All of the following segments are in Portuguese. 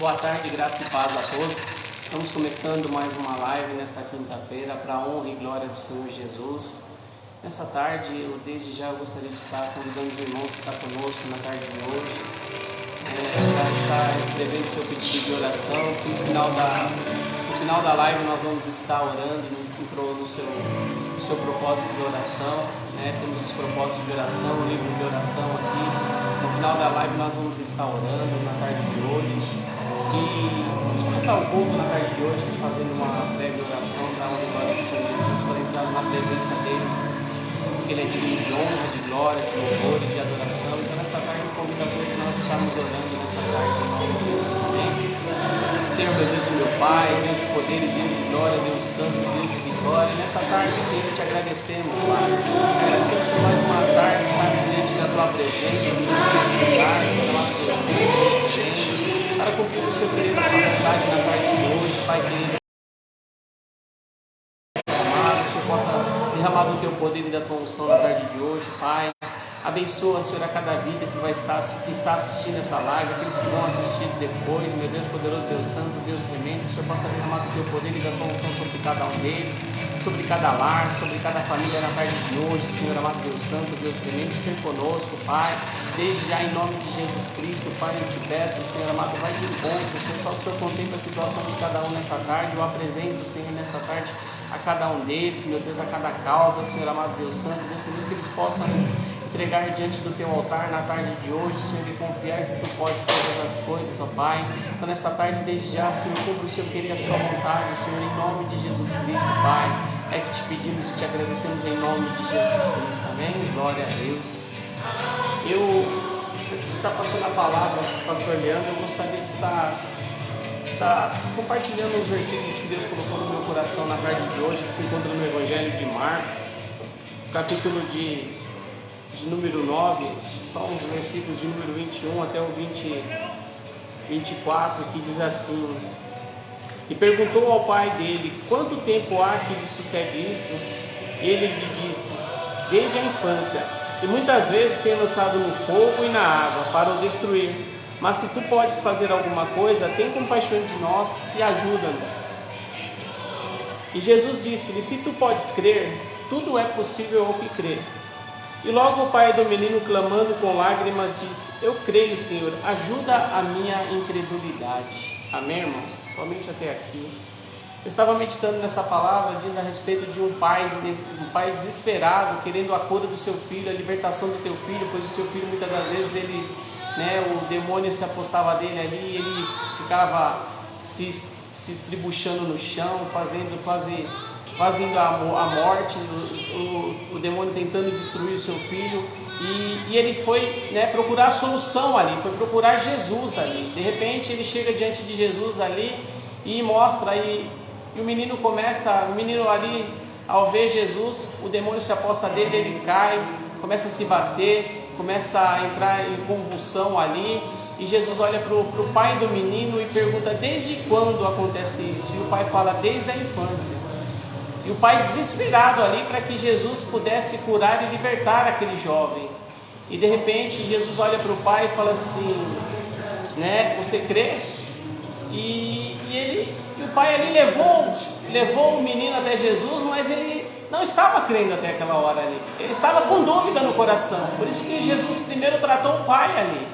Boa tarde, graça e paz a todos. Estamos começando mais uma live nesta quinta-feira para a honra e glória do Senhor Jesus. Nessa tarde, desde já gostaria de estar convidando os irmãos que estão conosco na tarde de hoje. Já está escrevendo seu pedido de oração. No final da live nós vamos estar orando no seu propósito de oração. Temos os propósitos de oração, o livro de oração aqui. No final da live nós vamos estar orando na tarde de hoje. E vamos começar o culto na tarde de hoje fazendo uma breve oração para a honra e glória do Senhor Jesus, para entrarmos na presença dele, porque ele é digno de honra, de glória, de louvor e de adoração. Então nessa tarde eu convido a todos nós estarmos orando nessa tarde em nome de Jesus, amém? Senhor, meu Deus e meu Pai, Deus de poder e Deus de glória, Deus santo, Deus de vitória, nessa tarde, Senhor, te agradecemos, Pai. Agradecemos por mais uma tarde estarmos diante da Tua presença, Senhor, neste lugar, Senhor, amado Deus, Senhor, Deus presente, para cumprir o Seu querido, a Sua vontade na tarde de hoje, Pai querido. Amado, que o Senhor possa derramar do Teu poder e da Tua unção na tarde de hoje, Pai. Abençoa, Senhor, a cada vida que está assistindo essa live, aqueles que vão assistir depois, meu Deus poderoso, Deus santo, Deus tremendo, que o Senhor possa derramar do Teu poder e da Tua unção sobre cada um deles, sobre cada lar, sobre cada família na tarde de hoje, Senhor amado, Deus santo, Deus tremendo, ser conosco, Pai, desde já em nome de Jesus Cristo, Pai, eu te peço, Senhor amado, vai de encontro, Senhor, só o Senhor contempla a situação de cada um nessa tarde, eu apresento, Senhor, nessa tarde a cada um deles, meu Deus, a cada causa, Senhor amado, Deus santo, Deus Senhor, que eles possam entregar diante do Teu altar na tarde de hoje, Senhor, e confiar que Tu podes todas as coisas, ó Pai. Então nessa tarde, desde já, Senhor, cumpra o Seu querer, a Sua vontade, Senhor, em nome de Jesus Cristo, Pai. É que te pedimos e te agradecemos em nome de Jesus Cristo, amém? Glória a Deus. Se está passando a palavra, Pastor Leandro, eu gostaria de estar compartilhando os versículos que Deus colocou no meu coração na tarde de hoje, que se encontra no Evangelho de Marcos, capítulo de número 9, só uns versículos de número 21 até o 24, que diz assim: E perguntou ao pai dele, quanto tempo há que lhe sucede isto? E ele lhe disse, desde a infância, e muitas vezes tem lançado no fogo e na água para o destruir. Mas se tu podes fazer alguma coisa, tem compaixão de nós e ajuda-nos. E Jesus disse-lhe, se tu podes crer, tudo é possível ao que crê. E logo o pai do menino, clamando com lágrimas, disse, eu creio, Senhor, ajuda a minha incredulidade. Amém, irmãos? Somente até aqui. Eu estava meditando nessa palavra, diz a respeito de um pai desesperado, querendo a cura do seu filho, a libertação do teu filho, pois o seu filho, muitas das vezes, o demônio se apossava dele ali, ele ficava se estribuchando no chão, fazendo quase indo à morte, o demônio tentando destruir o seu filho, e ele foi procurar a solução ali, foi procurar Jesus ali. De repente ele chega diante de Jesus ali e mostra, e o menino ali, ao ver Jesus, o demônio se aposta dele, ele cai, começa a se bater, começa a entrar em convulsão ali, e Jesus olha para o pai do menino e pergunta, desde quando acontece isso? E o pai fala, desde a infância. E o pai desesperado ali para que Jesus pudesse curar e libertar aquele jovem. E de repente Jesus olha para o pai e fala assim, você crê? E o pai ali levou o menino até Jesus, mas ele não estava crendo até aquela hora ali. Ele estava com dúvida no coração. Por isso que Jesus primeiro tratou o pai ali.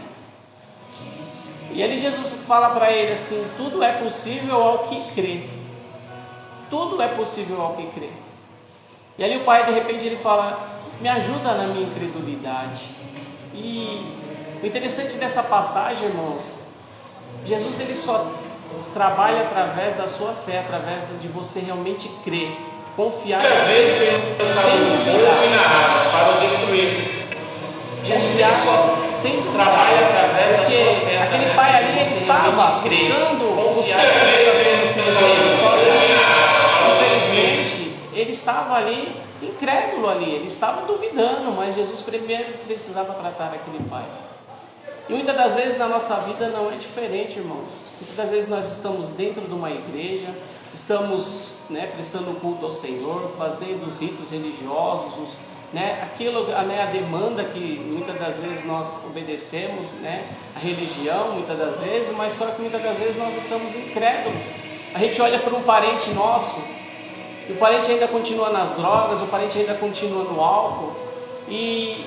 E ali Jesus fala para ele assim, tudo é possível ao que crê. Tudo é possível ao que crê. E ali o pai, de repente, ele fala, me ajuda na minha incredulidade. E o interessante desta passagem, irmãos, Jesus ele só trabalha através da sua fé, através de você realmente crer, confiar sem duvidar, para o destruir. Confiar sem duvidar, porque aquele pai ali, ele estava buscando a libertação do filho dele, só que ele estava ali, incrédulo ali, ele estava duvidando, mas Jesus primeiro precisava tratar aquele pai. E muitas das vezes na nossa vida não é diferente, irmãos. Muitas das vezes nós estamos dentro de uma igreja, estamos prestando culto ao Senhor, fazendo os ritos religiosos, né, aquilo, né, a demanda que muitas das vezes nós obedecemos, né, a religião muitas das vezes, mas só que muitas das vezes nós estamos incrédulos. A gente olha para um parente nosso, e o parente ainda continua nas drogas, o parente ainda continua no álcool, e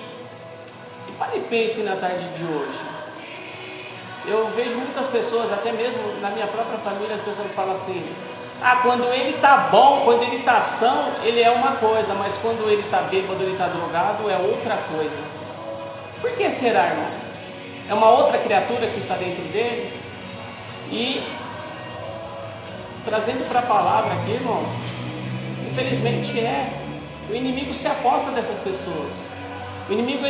pare e pense na tarde de hoje. Eu vejo muitas pessoas, até mesmo na minha própria família, as pessoas falam assim: quando ele está bom, quando ele está são, ele é uma coisa, mas quando ele está bêbado, ele está drogado, é outra coisa. Por que será, irmãos? É uma outra criatura que está dentro dele? E trazendo para a palavra aqui, irmãos, infelizmente o inimigo se aposta dessas pessoas. O inimigo,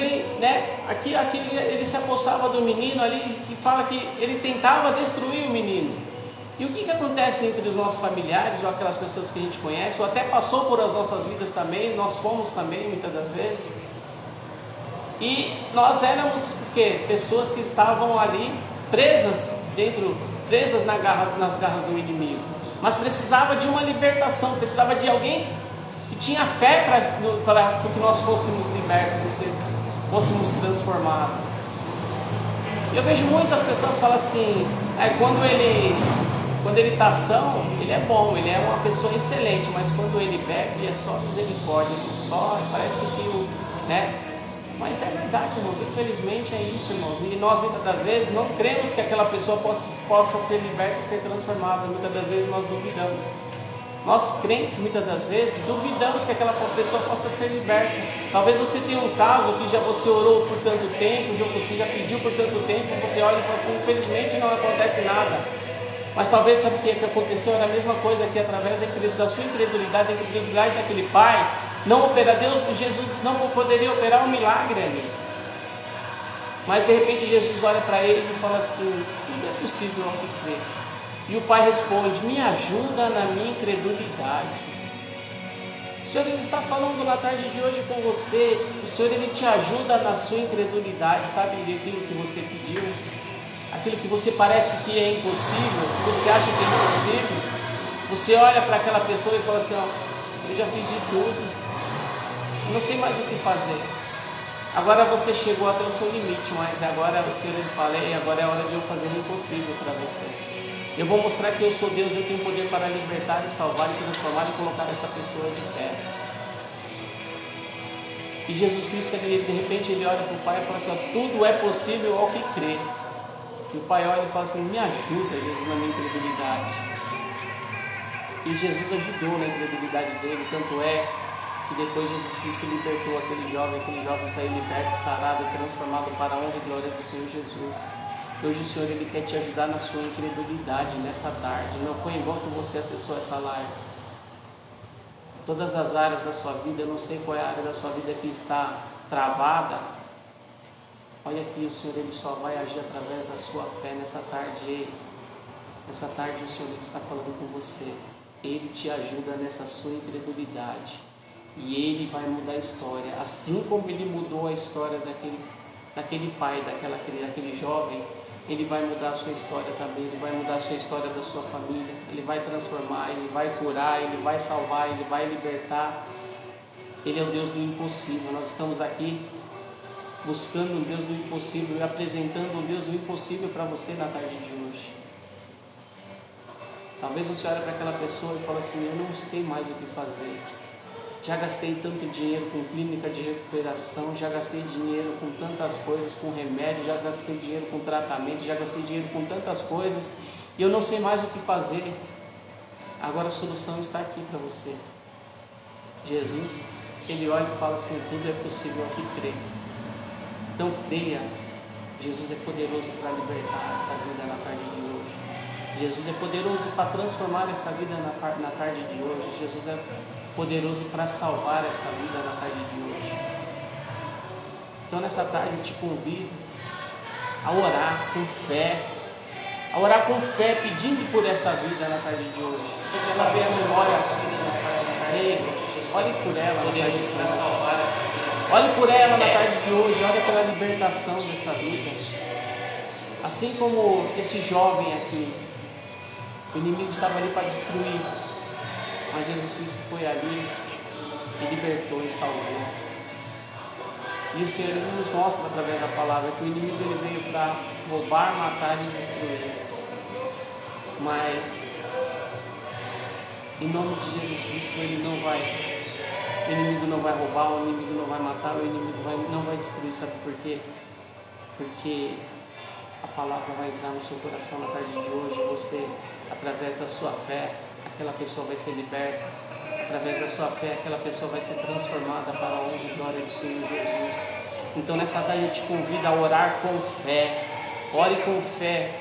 aqui ele se apossava do menino ali, que fala que ele tentava destruir o menino. E o que acontece entre os nossos familiares, ou aquelas pessoas que a gente conhece, ou até passou por as nossas vidas também, nós fomos também, muitas das vezes. E nós éramos o quê? Pessoas que estavam ali presas nas garras do inimigo. Mas precisava de uma libertação, precisava de alguém que tinha fé para que nós fôssemos libertos e fôssemos transformados. Eu vejo muitas pessoas falam assim: quando ele está são, ele é bom, ele é uma pessoa excelente, mas quando ele bebe é só misericórdia, parece que mas é verdade, irmãos, infelizmente é isso, irmãos, e nós muitas das vezes não cremos que aquela pessoa possa ser liberta e ser transformada. Muitas das vezes nós duvidamos. Nós crentes, muitas das vezes, duvidamos que aquela pessoa possa ser liberta. Talvez você tenha um caso que você orou por tanto tempo, você já pediu por tanto tempo, você olha e fala assim: infelizmente não acontece nada. Mas talvez, sabe o que aconteceu? Era a mesma coisa que através da sua incredulidade, da incredulidade daquele pai, Jesus não poderia operar um milagre ali. Mas de repente Jesus olha para ele e fala assim: tudo é possível ao que crê. E o pai responde: me ajuda na minha incredulidade. O Senhor, Ele está falando na tarde de hoje com você. O Senhor, Ele te ajuda na sua incredulidade. Sabe aquilo que você pediu? Aquilo que você parece que é impossível, que você acha que é impossível. Você olha para aquela pessoa e fala assim: eu já fiz de tudo, eu não sei mais o que fazer. Agora você chegou até o seu limite, mas agora o Senhor, Ele fala: agora é hora de eu fazer o impossível para você. Eu vou mostrar que eu sou Deus, eu tenho poder para libertar, e salvar, e transformar, e colocar essa pessoa de pé. E Jesus Cristo, de repente, Ele olha para o Pai e fala assim: tudo é possível ao que crê. E o Pai olha e fala assim: me ajuda, Jesus, na minha incredulidade. E Jesus ajudou na incredulidade dele, tanto é que depois Jesus Cristo libertou aquele jovem saiu liberto, sarado e transformado para a honra e glória do Senhor Jesus. Hoje o Senhor, Ele quer te ajudar na sua incredulidade nessa tarde. Não foi em vão que você acessou essa live. Todas as áreas da sua vida, eu não sei qual é a área da sua vida que está travada. Olha aqui, o Senhor, Ele só vai agir através da sua fé nessa tarde. Nessa tarde o Senhor, Ele está falando com você. Ele te ajuda nessa sua incredulidade. E Ele vai mudar a história. Assim como Ele mudou a história daquele pai, daquele jovem, Ele vai mudar a sua história também. Ele vai mudar a sua história da sua família. Ele vai transformar, Ele vai curar, Ele vai salvar, Ele vai libertar. Ele é o Deus do impossível. Nós estamos aqui buscando um Deus do impossível e apresentando um Deus do impossível para você na tarde de hoje. Talvez você olhe para aquela pessoa e fale assim: eu não sei mais o que fazer. Já gastei tanto dinheiro com clínica de recuperação, já gastei dinheiro com tantas coisas, com remédio, já gastei dinheiro com tratamento, já gastei dinheiro com tantas coisas e eu não sei mais o que fazer. Agora a solução está aqui para você. Jesus, Ele olha e fala assim: tudo é possível ao que crê. Então creia, Jesus é poderoso para libertar essa vida na tarde de hoje. Jesus é poderoso para transformar essa vida na tarde de hoje. Jesus é poderoso para salvar essa vida na tarde de hoje. Então nessa tarde eu te convido a orar com fé, pedindo por esta vida na tarde de hoje. Se ela vem a memória, ore por ela na tarde de hoje. Olhe por ela na tarde de hoje, olhe pela libertação dessa vida. Assim como esse jovem aqui, o inimigo estava ali para destruir, mas Jesus Cristo foi ali e libertou e salvou. E o Senhor nos mostra através da palavra que o inimigo ele veio para roubar, matar e destruir. Mas em nome de Jesus Cristo o inimigo não vai roubar, o inimigo não vai matar, o inimigo não vai destruir. Sabe por quê? Porque a palavra vai entrar no seu coração na tarde de hoje. Você, através da sua fé, aquela pessoa vai ser liberta. Através da sua fé, aquela pessoa vai ser transformada para a honra e glória do Senhor Jesus. Então nessa tarde eu te convido a orar com fé. Ore com fé.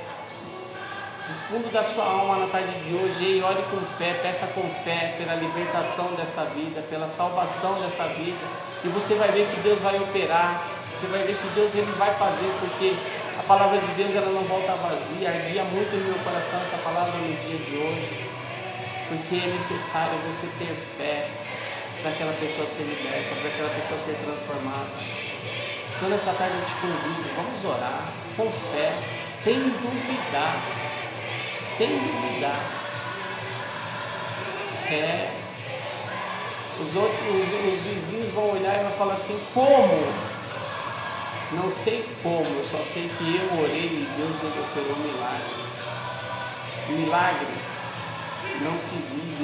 Do fundo da sua alma na tarde de hoje, ei, ore com fé, peça com fé pela libertação desta vida, pela salvação dessa vida. E você vai ver que Deus vai operar. Você vai ver que Deus ele vai fazer, porque a palavra de Deus ela não volta vazia. Ardia muito no meu coração essa palavra no dia de hoje. Porque é necessário você ter fé para aquela pessoa ser liberta, para aquela pessoa ser transformada. Então nessa tarde eu te convido, vamos orar com fé, sem duvidar. Sem duvidar. Os vizinhos vão olhar e vão falar assim, como? Não sei como, eu só sei que eu orei e Deus ele operou um milagre. O milagre não se vive, o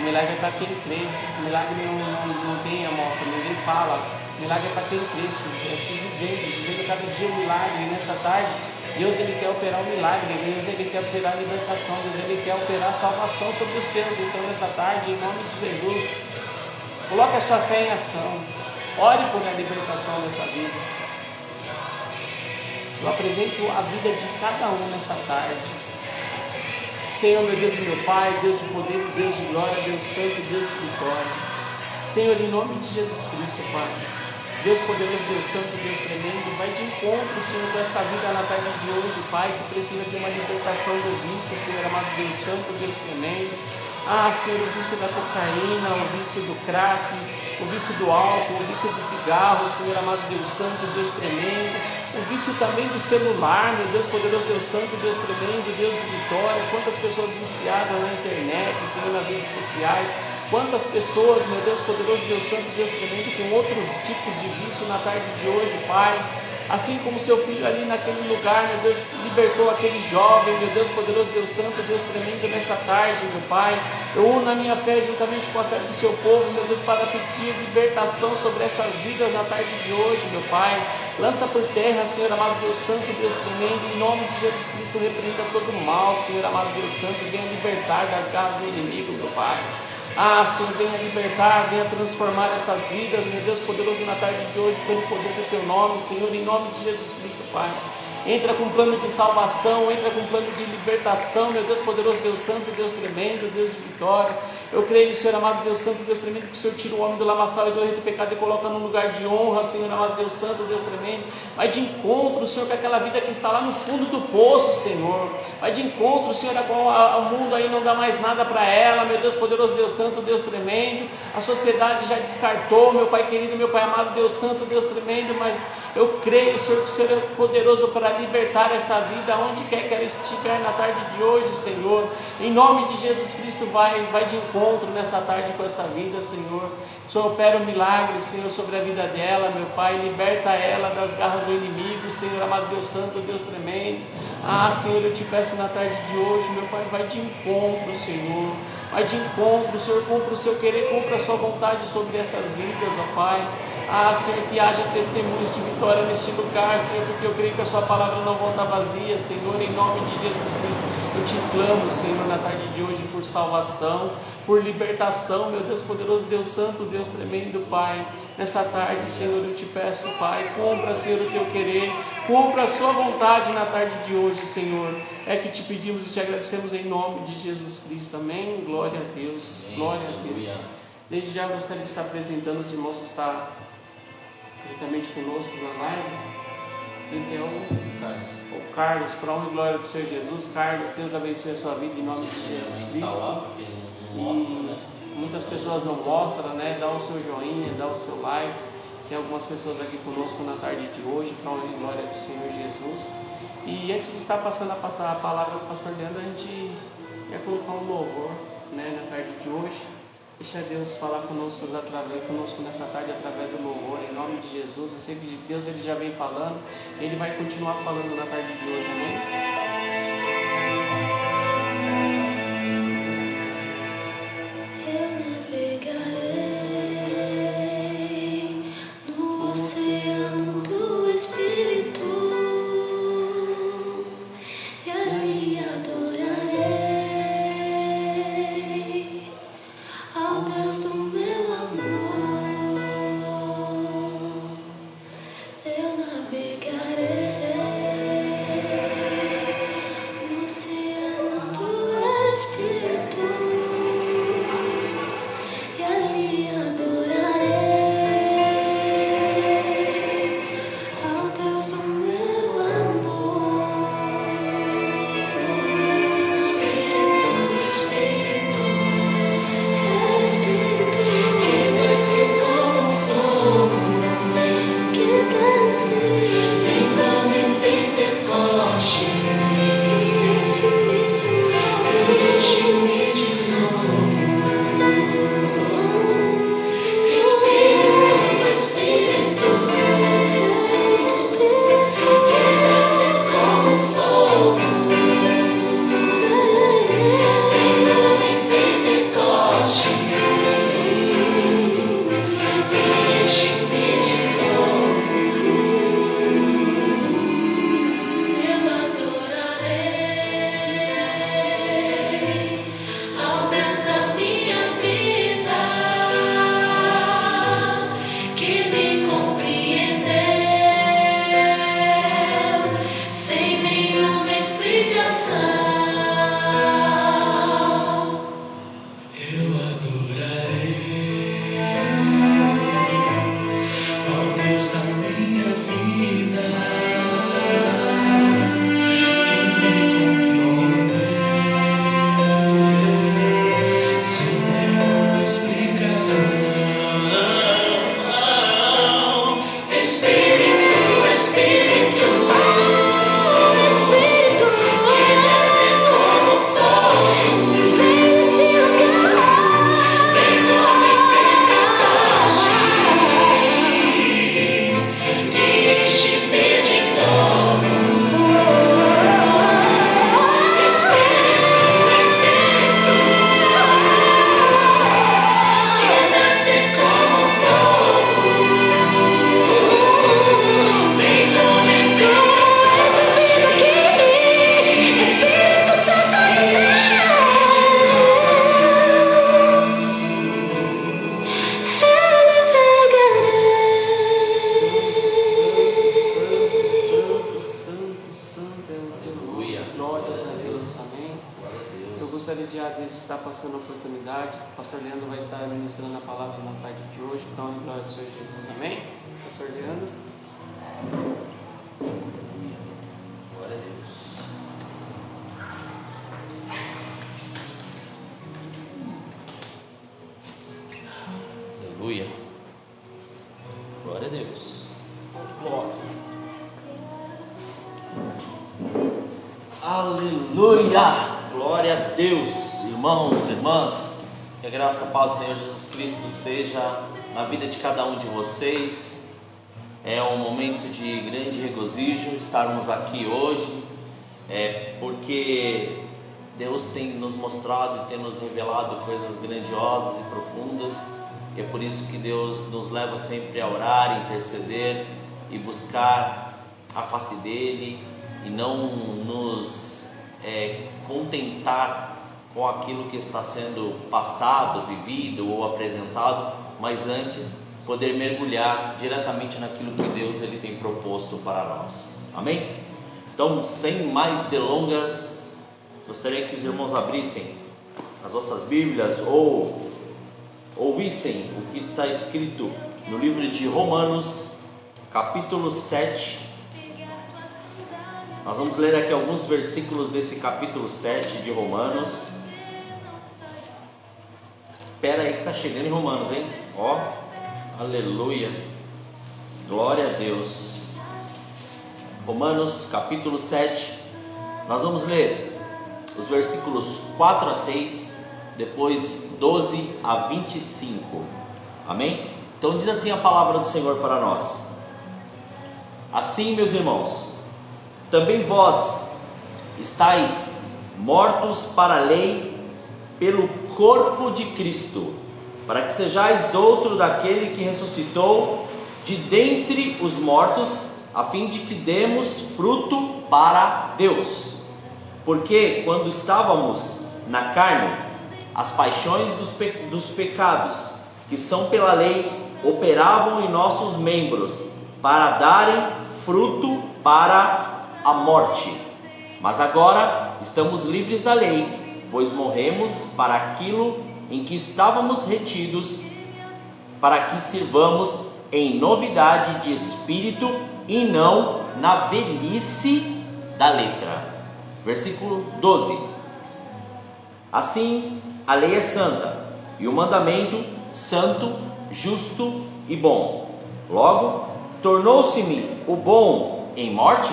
milagre é para quem crê, o milagre não tem amostra, ninguém fala, o milagre é para quem crê, se vivendo cada dia o milagre. E nessa tarde, Deus ele quer operar o milagre, Deus ele quer operar a libertação, Deus ele quer operar a salvação sobre os seus. Então nessa tarde, em nome de Jesus, coloque a sua fé em ação, ore por a libertação dessa vida. Eu apresento a vida de cada um nessa tarde. Senhor, meu Deus e meu Pai, Deus de poder, Deus de glória, Deus santo, Deus de vitória. Senhor, em nome de Jesus Cristo, Pai, Deus poderoso, Deus santo, Deus tremendo, vai de encontro, Senhor, com esta vida na tarde de hoje, Pai, que precisa de uma libertação do vício, Senhor amado, Deus santo, Deus tremendo. Senhor, o vício da cocaína, o vício do crack, o vício do álcool, o vício do cigarro, Senhor amado, Deus santo, Deus tremendo. O vício também do celular, meu Deus poderoso, Deus santo, Deus tremendo, Deus de vitória. Quantas pessoas viciadas na internet, Senhor, nas redes sociais. Quantas pessoas, meu Deus poderoso, Deus santo, Deus tremendo, com outros tipos de vício na tarde de hoje, Pai. Assim como seu filho ali naquele lugar, meu Deus, libertou aquele jovem, meu Deus poderoso, Deus santo, Deus tremendo, nessa tarde, meu Pai. Eu uno a minha fé juntamente com a fé do seu povo, meu Deus, para pedir libertação sobre essas vidas na tarde de hoje, meu Pai. Lança por terra, Senhor amado, Deus santo, Deus tremendo, em nome de Jesus Cristo, repreenda todo o mal, Senhor amado, Deus santo, venha libertar das garras do inimigo, meu Pai. Senhor, venha libertar, venha transformar essas vidas, meu Deus poderoso, na tarde de hoje, pelo poder do Teu nome, Senhor, em nome de Jesus Cristo, Pai. Entra com um plano de salvação, entra com um plano de libertação, meu Deus poderoso, Deus santo, Deus tremendo, Deus de vitória. Eu creio, Senhor amado, Deus santo, Deus tremendo, que o Senhor tira o homem do lamaçal e do rei do pecado e coloca num lugar de honra, Senhor amado, Deus santo, Deus tremendo. Vai de encontro, Senhor, com aquela vida que está lá no fundo do poço, Senhor. Vai de encontro, Senhor, a qual o mundo aí não dá mais nada para ela, meu Deus poderoso, Deus santo, Deus tremendo. A sociedade já descartou, meu Pai querido, meu Pai amado, Deus santo, Deus tremendo, mas eu creio, Senhor, que o Senhor é poderoso para libertar esta vida, onde quer que ela estiver na tarde de hoje, Senhor. Em nome de Jesus Cristo, vai de encontro nessa tarde com esta vida, Senhor. O Senhor opera um milagre, Senhor, sobre a vida dela, meu Pai. Liberta ela das garras do inimigo, Senhor amado, Deus santo, Deus tremendo. Senhor, eu te peço na tarde de hoje, meu Pai, vai de encontro, Senhor. Vai de encontro, Senhor, cumpra o seu querer, cumpra a sua vontade sobre essas vidas, ó Pai. Senhor, que haja testemunhos de vitória neste lugar, Senhor, porque eu creio que a sua palavra não volta vazia, Senhor, em nome de Jesus Cristo. Eu te clamo, Senhor, na tarde de hoje por salvação, por libertação, meu Deus poderoso, Deus santo, Deus tremendo, Pai. Nessa tarde, Senhor, eu te peço, Pai, cumpra, Senhor, o teu querer, cumpra a sua vontade na tarde de hoje, Senhor. É que te pedimos e te agradecemos em nome de Jesus Cristo, amém? Glória a Deus, glória a Deus. Desde já eu gostaria de estar apresentando os irmãos que estão juntamente conosco na live. Quem que é o Carlos, para a honra e glória do Senhor Jesus. Carlos, Deus abençoe a sua vida em nome de Jesus Cristo. E muitas pessoas não mostram, né? Dá o seu joinha, dá o seu like. Tem algumas pessoas aqui conosco na tarde de hoje, para a honra e glória do Senhor Jesus. E antes de estar passando a palavra para o pastor Leandro, a gente ia colocar um louvor, né, na tarde de hoje. Deixa Deus falar conosco nessa tarde através do louvor, em nome de Jesus. Eu sei que Deus ele já vem falando, Ele vai continuar falando na tarde de hoje, amém? Aleluia. Glória a Deus. Aleluia. Glória a Deus. Irmãos, irmãs, que a graça e a paz do Senhor Jesus Cristo seja na vida de cada um de vocês. É um momento de grande regozijo estarmos aqui hoje, porque Deus tem nos mostrado e tem nos revelado coisas grandiosas e profundas. E é por isso que Deus nos leva sempre a orar, interceder e buscar a face dEle, e não nos contentar com aquilo que está sendo passado, vivido ou apresentado, mas antes poder mergulhar diretamente naquilo que Deus ele tem proposto para nós. Amém? Então, sem mais delongas, gostaria que os irmãos abrissem as vossas Bíblias ou ouvissem o que está escrito no livro de Romanos, capítulo 7. Nós vamos ler aqui alguns versículos desse capítulo 7 de Romanos. Espera aí que está chegando em Romanos, hein? Ó, aleluia, glória a Deus. Romanos, capítulo 7. Nós vamos ler os versículos 4 a 6, depois 12 a 25. Amém? Então diz assim a palavra do Senhor para nós: assim, meus irmãos, também vós estáis mortos para a lei pelo corpo de Cristo, para que sejais douto daquele que ressuscitou de dentre os mortos, a fim de que demos fruto para Deus. Porque quando estávamos na carne, as paixões dos pecados, que são pela lei, operavam em nossos membros, para darem fruto para a morte. Mas agora estamos livres da lei, pois morremos para aquilo em que estávamos retidos, para que sirvamos em novidade de espírito e não na velhice da letra. Versículo 12. Assim, a lei é santa, e o mandamento santo, justo e bom. Logo, tornou-se-me o bom em morte?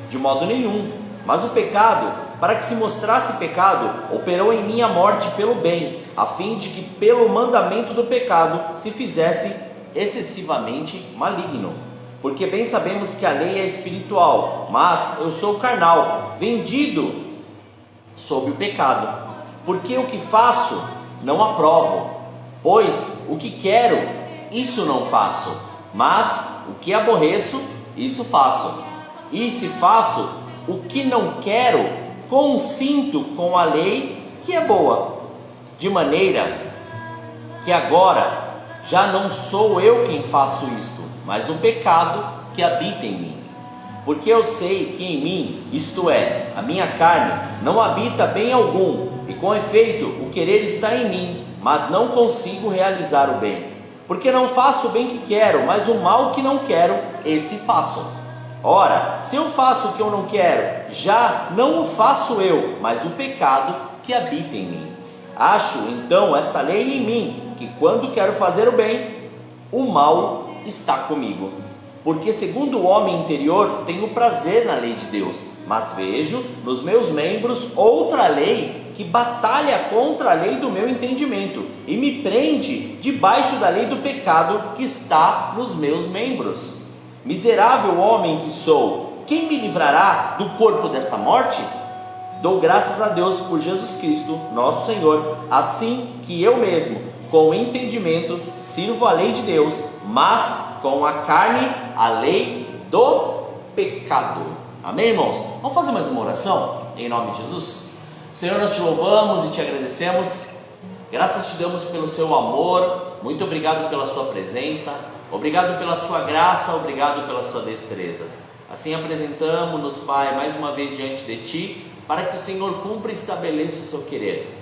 De modo nenhum. Mas o pecado, para que se mostrasse pecado, operou em mim a morte pelo bem, a fim de que pelo mandamento do pecado se fizesse excessivamente maligno. Porque bem sabemos que a lei é espiritual, mas eu sou carnal, vendido sob o pecado. Porque o que faço não aprovo, pois o que quero, isso não faço, mas o que aborreço, isso faço. E se faço o que não quero, consinto com a lei que é boa, de maneira que agora já não sou eu quem faço isto, mas o pecado que habita em mim. Porque eu sei que em mim, isto é, a minha carne, não habita bem algum, e com efeito o querer está em mim, mas não consigo realizar o bem. Porque não faço o bem que quero, mas o mal que não quero, esse faço. Ora, se eu faço o que eu não quero, já não o faço eu, mas o pecado que habita em mim. Acho então esta lei em mim, que quando quero fazer o bem, o mal está comigo. Porque segundo o homem interior tenho prazer na lei de Deus, mas vejo nos meus membros outra lei que batalha contra a lei do meu entendimento e me prende debaixo da lei do pecado que está nos meus membros. Miserável homem que sou, quem me livrará do corpo desta morte? Dou graças a Deus por Jesus Cristo, nosso Senhor, assim que eu mesmo, com entendimento, sirvo a lei de Deus, mas com a carne, a lei do pecado. Amém, irmãos? Vamos fazer mais uma oração em nome de Jesus? Senhor, nós te louvamos e te agradecemos, graças te damos pelo seu amor, muito obrigado pela sua presença, obrigado pela sua graça, obrigado pela sua destreza. Assim apresentamos-nos, Pai, mais uma vez diante de ti, para que o Senhor cumpra e estabeleça o seu querer.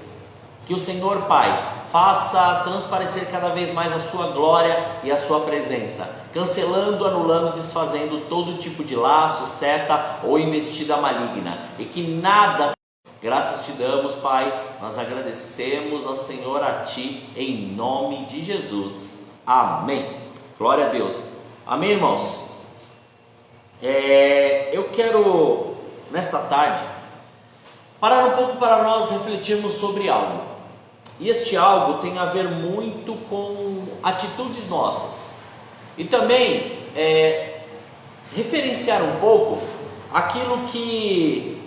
Que o Senhor, Pai, faça transparecer cada vez mais a sua glória e a sua presença, cancelando, anulando, desfazendo todo tipo de laço, seta ou investida maligna, e que nada... Graças te damos, Pai, nós agradecemos ao Senhor, a ti, em nome de Jesus. Amém. Glória a Deus. Amém, irmãos? Eu quero, nesta tarde, parar um pouco para nós refletirmos sobre algo. E este algo tem a ver muito com atitudes nossas. E também referenciar um pouco aquilo que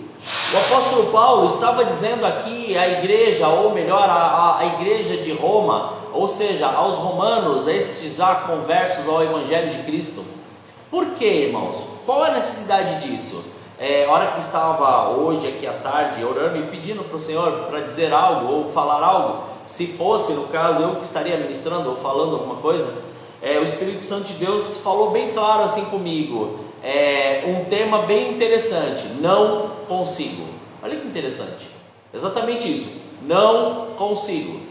o apóstolo Paulo estava dizendo aqui à igreja, ou melhor, à igreja de Roma, ou seja, aos romanos, estes já conversos ao Evangelho de Cristo. Por quê, irmãos? Qual é a necessidade disso? Hora que estava hoje aqui à tarde orando e pedindo para o Senhor para dizer algo ou falar algo, se fosse no caso eu que estaria ministrando ou falando alguma coisa, o Espírito Santo de Deus falou bem claro assim comigo, um tema bem interessante: não consigo. Olha que interessante, exatamente isso, não consigo.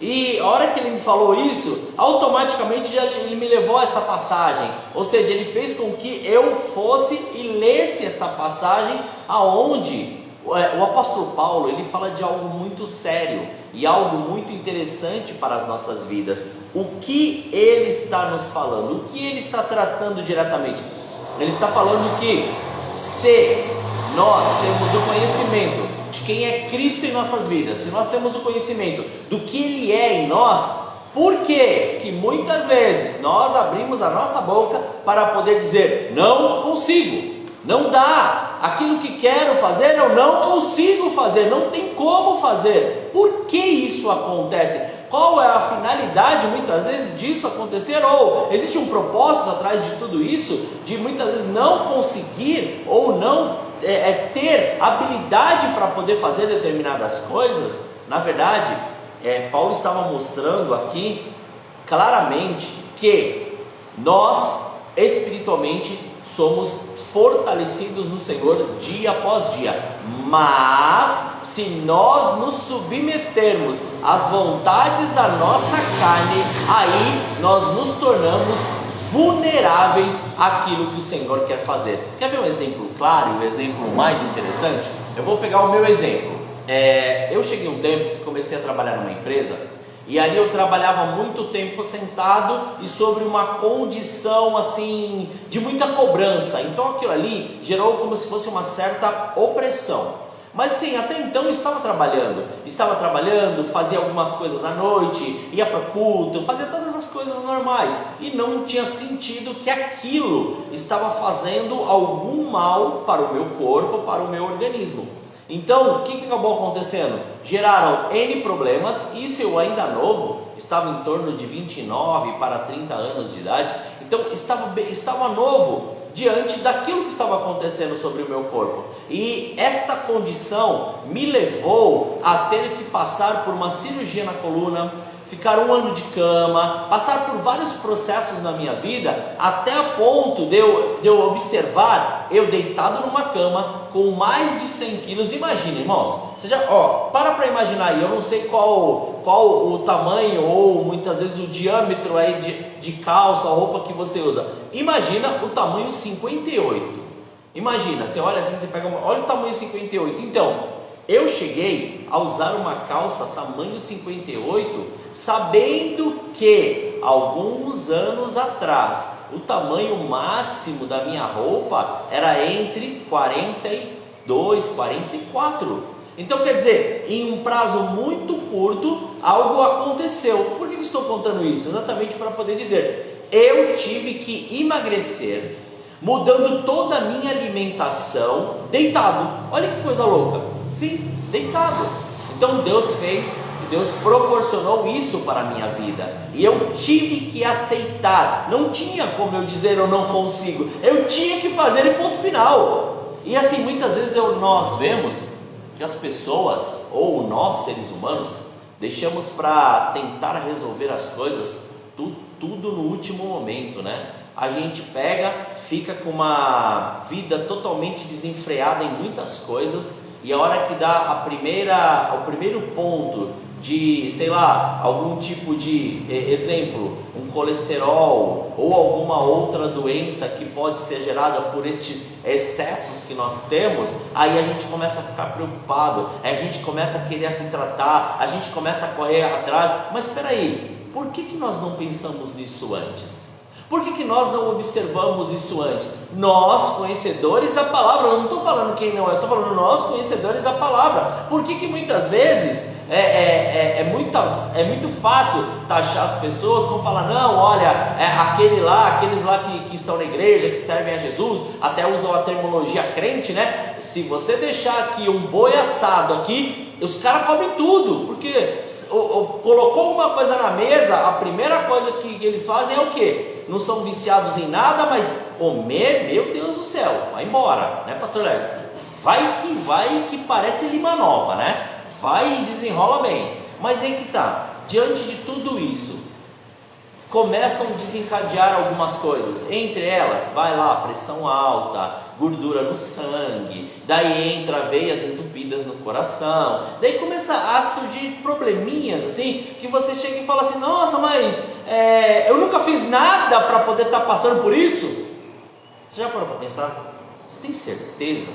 E a hora que ele me falou isso, automaticamente ele me levou a esta passagem, ou seja, ele fez com que eu fosse e lesse esta passagem, aonde o apóstolo Paulo, ele fala de algo muito sério e algo muito interessante para as nossas vidas. O que ele está nos falando? O que ele está tratando diretamente? Ele está falando que se nós temos o conhecimento de quem é Cristo em nossas vidas, se nós temos o conhecimento do que Ele é em nós, por que muitas vezes nós abrimos a nossa boca para poder dizer: não consigo, não dá, aquilo que quero fazer eu não consigo fazer, não tem como fazer? Por que isso acontece? Qual é a finalidade muitas vezes disso acontecer? Ou existe um propósito atrás de tudo isso, de muitas vezes não conseguir ou não ter habilidade para poder fazer determinadas coisas? Na verdade, Paulo estava mostrando aqui claramente que nós espiritualmente somos fortalecidos no Senhor dia após dia, mas se nós nos submetermos às vontades da nossa carne, aí nós nos tornamos vulneráveis àquilo que o Senhor quer fazer. Quer ver um exemplo claro, um exemplo mais interessante? Eu vou pegar o meu exemplo. Eu cheguei um tempo que comecei a trabalhar numa empresa, e ali eu trabalhava muito tempo sentado e sobre uma condição assim de muita cobrança. Então aquilo ali gerou como se fosse uma certa opressão. Mas sim, até então eu estava trabalhando, fazia algumas coisas à noite, ia para o culto, fazia todas as coisas normais, e não tinha sentido que aquilo estava fazendo algum mal para o meu corpo, para o meu organismo. Então, o que acabou acontecendo? Geraram N problemas, isso eu ainda novo, estava em torno de 29 para 30 anos de idade, então estava novo diante daquilo que estava acontecendo sobre o meu corpo. E esta condição me levou a ter que passar por uma cirurgia na coluna, ficar 1 ano de cama, passar por vários processos na minha vida, até a ponto de eu observar eu deitado numa cama com mais de 100 quilos. Imagina, irmãos, você já, para imaginar aí, eu não sei qual o tamanho ou muitas vezes o diâmetro aí de calça, roupa que você usa. Imagina o tamanho 58. Imagina, você olha assim, você pega olha o tamanho 58. Então, eu cheguei a usar uma calça tamanho 58, sabendo que alguns anos atrás o tamanho máximo da minha roupa era entre 42, 44. Então quer dizer, em um prazo muito curto, algo aconteceu. Por que eu estou contando isso? Exatamente para poder dizer, eu tive que emagrecer, mudando toda a minha alimentação, deitado. Olha que coisa louca. Sim, deitado. Então Deus proporcionou isso para a minha vida, e eu tive que aceitar. Não tinha como eu dizer eu não consigo, eu tinha que fazer e ponto final. E assim, muitas vezes nós vemos que as pessoas, ou nós seres humanos, deixamos para tentar resolver as coisas tudo no último momento, né? A gente fica com uma vida totalmente desenfreada em muitas coisas, e a hora que dá o primeiro ponto de, sei lá, algum tipo de exemplo, um colesterol ou alguma outra doença que pode ser gerada por estes excessos que nós temos, aí a gente começa a ficar preocupado, aí a gente começa a querer se tratar, a gente começa a correr atrás. Mas espera aí, por que nós não pensamos nisso antes? Por que nós não observamos isso antes? Nós, conhecedores da palavra, eu não estou falando quem não é, eu estou falando nós, conhecedores da palavra. Por que muitas vezes é muito fácil taxar as pessoas, como falar, não, olha, aqueles lá que estão na igreja, que servem a Jesus, até usam a terminologia crente, né? Se você deixar aqui um boi assado aqui, os caras comem tudo, porque colocou uma coisa na mesa, a primeira coisa que eles fazem é o quê? Não são viciados em nada, mas comer, meu Deus do céu, vai embora, né, pastor Lércio? Vai que parece lima nova, né? Vai e desenrola bem. Mas aí que tá, diante de tudo isso, começam a desencadear algumas coisas, entre elas, vai lá, pressão alta, gordura no sangue, daí entra veias entupidas no coração, daí começa a surgir probleminhas assim, que você chega e fala assim, nossa, mas eu nunca fiz nada para poder estar passando por isso. Você já parou para pensar? Você tem certeza?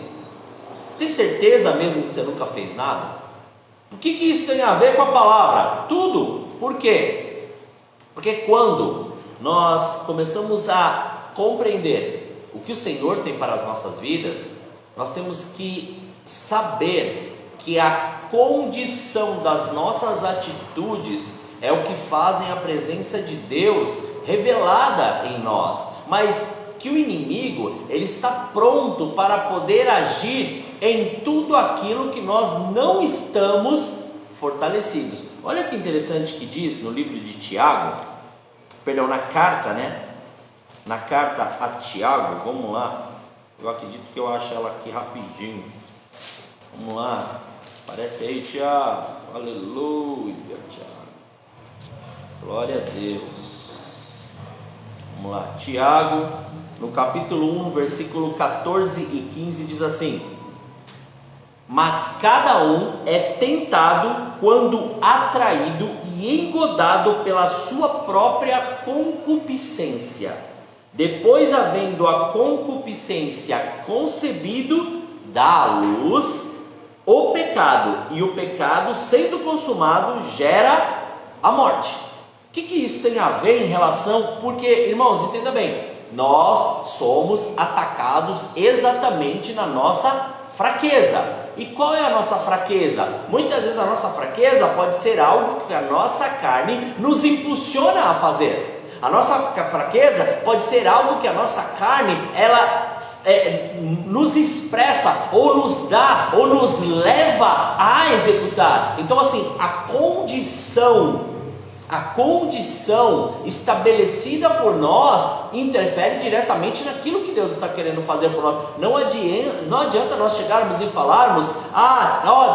Você tem certeza mesmo que você nunca fez nada? O que isso tem a ver com a palavra? Tudo. Por quê? Porque quando nós começamos a compreender o que o Senhor tem para as nossas vidas, nós temos que saber que a condição das nossas atitudes é o que fazem a presença de Deus revelada em nós, mas que o inimigo, ele está pronto para poder agir em tudo aquilo que nós não estamos fortalecidos. Olha que interessante que diz no livro de Tiago, perdão, na carta, na carta a Tiago, vamos lá, eu acredito que eu acho ela aqui rapidinho, vamos lá, aparece aí Tiago, aleluia Tiago, glória a Deus, vamos lá, Tiago, no capítulo 1, versículo 14 e 15 diz assim: mas cada um é tentado quando atraído e engodado pela sua própria concupiscência. Depois, havendo a concupiscência concebido, dá à luz o pecado. E o pecado, sendo consumado, gera a morte. O que isso tem a ver em relação... Porque, irmãos, entenda bem, nós somos atacados exatamente na nossa fraqueza. E qual é a nossa fraqueza? Muitas vezes a nossa fraqueza pode ser algo que a nossa carne nos impulsiona a fazer. A nossa fraqueza pode ser algo que a nossa carne, ela nos expressa, ou nos dá, ou nos leva a executar. Então assim, a condição estabelecida por nós interfere diretamente naquilo que Deus está querendo fazer por nós. Não adianta nós chegarmos e falarmos: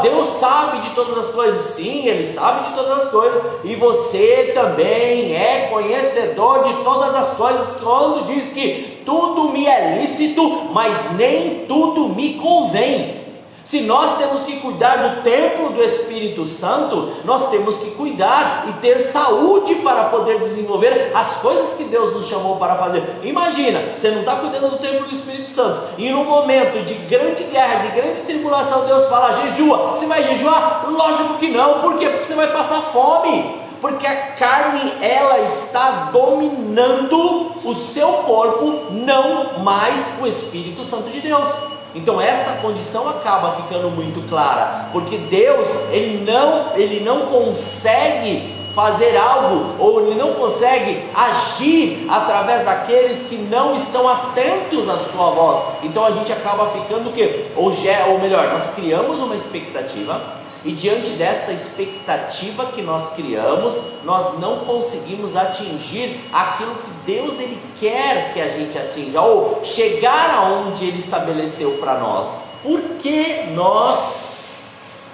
Deus sabe de todas as coisas. Sim, Ele sabe de todas as coisas, e você também é conhecedor de todas as coisas, quando diz que tudo me é lícito, mas nem tudo me convém. Se nós temos que cuidar do templo do Espírito Santo, nós temos que cuidar e ter saúde para poder desenvolver as coisas que Deus nos chamou para fazer. Imagina, você não está cuidando do templo do Espírito Santo, e num momento de grande guerra, de grande tribulação, Deus fala: jejua. Você vai jejuar? Lógico que não. Por quê? Porque você vai passar fome. Porque a carne, ela está dominando o seu corpo, não mais o Espírito Santo de Deus. Então esta condição acaba ficando muito clara, porque Deus, ele não consegue fazer algo, ou ele não consegue agir através daqueles que não estão atentos à sua voz. Então a gente acaba ficando o quê? Ou melhor, nós criamos uma expectativa, e diante desta expectativa que nós criamos, nós não conseguimos atingir aquilo que Deus, ele quer que a gente atinja, ou chegar aonde Ele estabeleceu para nós. Por que nós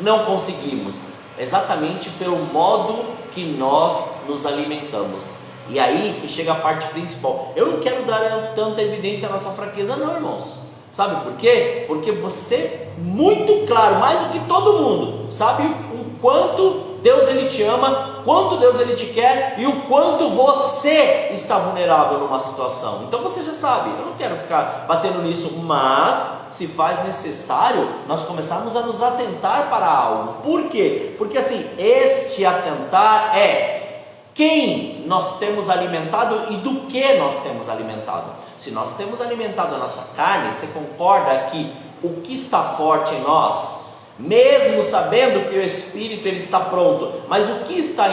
não conseguimos? Exatamente pelo modo que nós nos alimentamos. E aí que chega a parte principal. Eu não quero dar tanta evidência à nossa fraqueza não, irmãos. Sabe por quê? Porque você, muito claro, mais do que todo mundo, sabe o quanto Deus, ele te ama, quanto Deus, ele te quer, e o quanto você está vulnerável numa situação. Então você já sabe. Eu não quero ficar batendo nisso, mas se faz necessário nós começarmos a nos atentar para algo. Por quê? Porque assim, este atentar é quem nós temos alimentado e do que nós temos alimentado. Se nós temos alimentado a nossa carne, você concorda que o que está forte em nós, mesmo sabendo que o Espírito, ele está pronto, mas o que está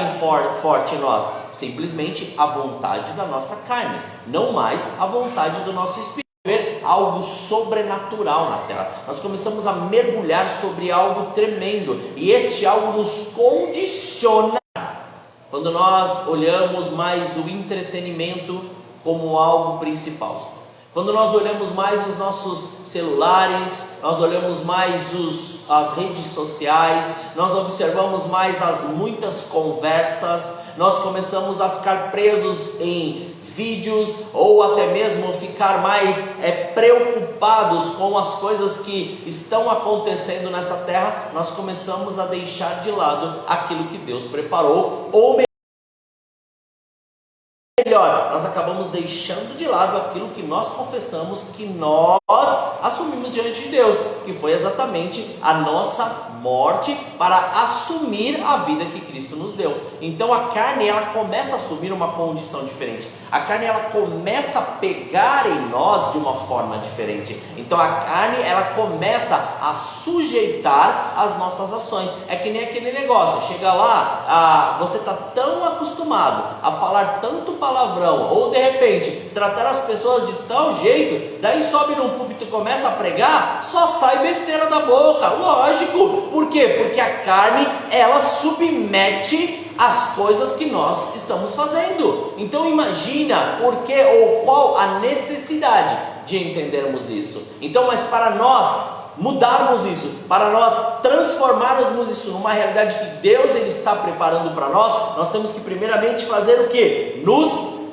forte em nós? Simplesmente a vontade da nossa carne, não mais a vontade do nosso Espírito. Ver algo sobrenatural na terra, nós começamos a mergulhar sobre algo tremendo, e este algo nos condiciona. Quando nós olhamos mais o entretenimento como algo principal, quando nós olhamos mais os nossos celulares, nós olhamos mais as redes sociais, nós observamos mais as muitas conversas, nós começamos a ficar presos em vídeos, ou até mesmo ficar mais preocupados com as coisas que estão acontecendo nessa terra, nós começamos a deixar de lado aquilo que Deus preparou, ou melhor, nós acabamos deixando de lado aquilo que nós confessamos, que nós assumimos diante de Deus, que foi exatamente a nossa morte para assumir a vida que Cristo nos deu. Então a carne, ela começa a assumir uma condição diferente. A carne ela começa a pegar em nós de uma forma diferente. Então a carne ela começa a sujeitar as nossas ações. É que nem aquele negócio, chega lá, você está tão acostumado a falar tanto palavrão, ou de repente tratar as pessoas de tal jeito, daí sobe num púlpito e começa a pregar, só sai besteira da boca. Lógico, por quê? Porque a carne ela submete as coisas que nós estamos fazendo. Então imagina por que ou qual a necessidade de entendermos isso. Então, mas para nós mudarmos isso, para nós transformarmos isso numa realidade que Deus ele está preparando para nós temos que primeiramente fazer o que? Nos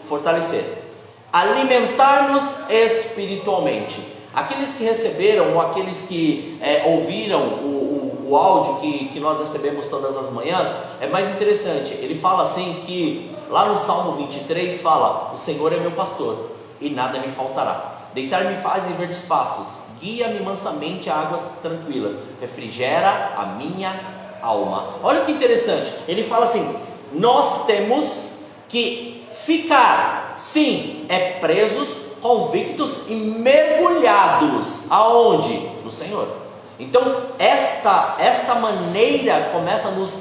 fortalecer, alimentar-nos espiritualmente. Aqueles que receberam ou aqueles que ouviram o áudio que nós recebemos todas as manhãs, é mais interessante. Ele fala assim que lá no Salmo 23 fala: o Senhor é meu pastor e nada me faltará. Deitar-me faz em verdes pastos, guia-me mansamente a águas tranquilas, refrigera a minha alma. Olha que interessante, ele fala assim: nós temos que ficar, sim, presos, convictos e mergulhados, aonde? No Senhor. Então esta maneira começa a nos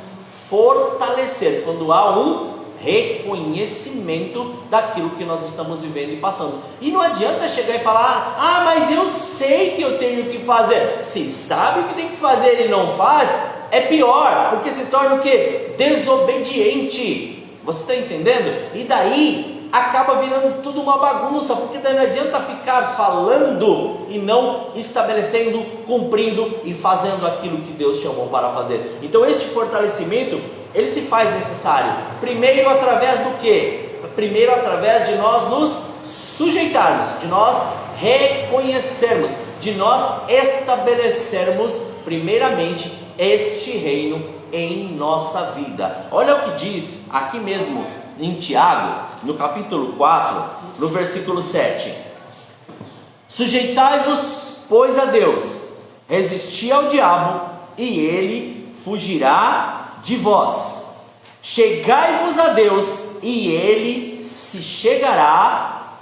fortalecer, quando há um reconhecimento daquilo que nós estamos vivendo e passando. E não adianta chegar e falar: mas eu sei que eu tenho que fazer. Se sabe o que tem que fazer e não faz, é pior, porque se torna o que? Desobediente. Você está entendendo? E daí acaba virando tudo uma bagunça, porque daí não adianta ficar falando e não estabelecendo, cumprindo e fazendo aquilo que Deus chamou para fazer. Então este fortalecimento, ele se faz necessário, primeiro através do quê? Primeiro através de nós nos sujeitarmos, de nós reconhecermos, de nós estabelecermos primeiramente este reino em nossa vida. Olha o que diz aqui mesmo em Tiago, no capítulo 4, no versículo 7: sujeitai-vos, pois, a Deus, resisti ao diabo, e ele fugirá de vós. Chegai-vos a Deus, e ele se chegará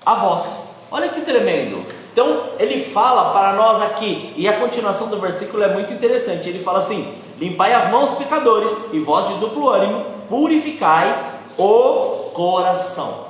a vós. Olha que tremendo. Então ele fala para nós aqui, e a continuação do versículo é muito interessante. Ele fala assim: limpai as mãos, pecadores, e vós de duplo ânimo, purificai o coração.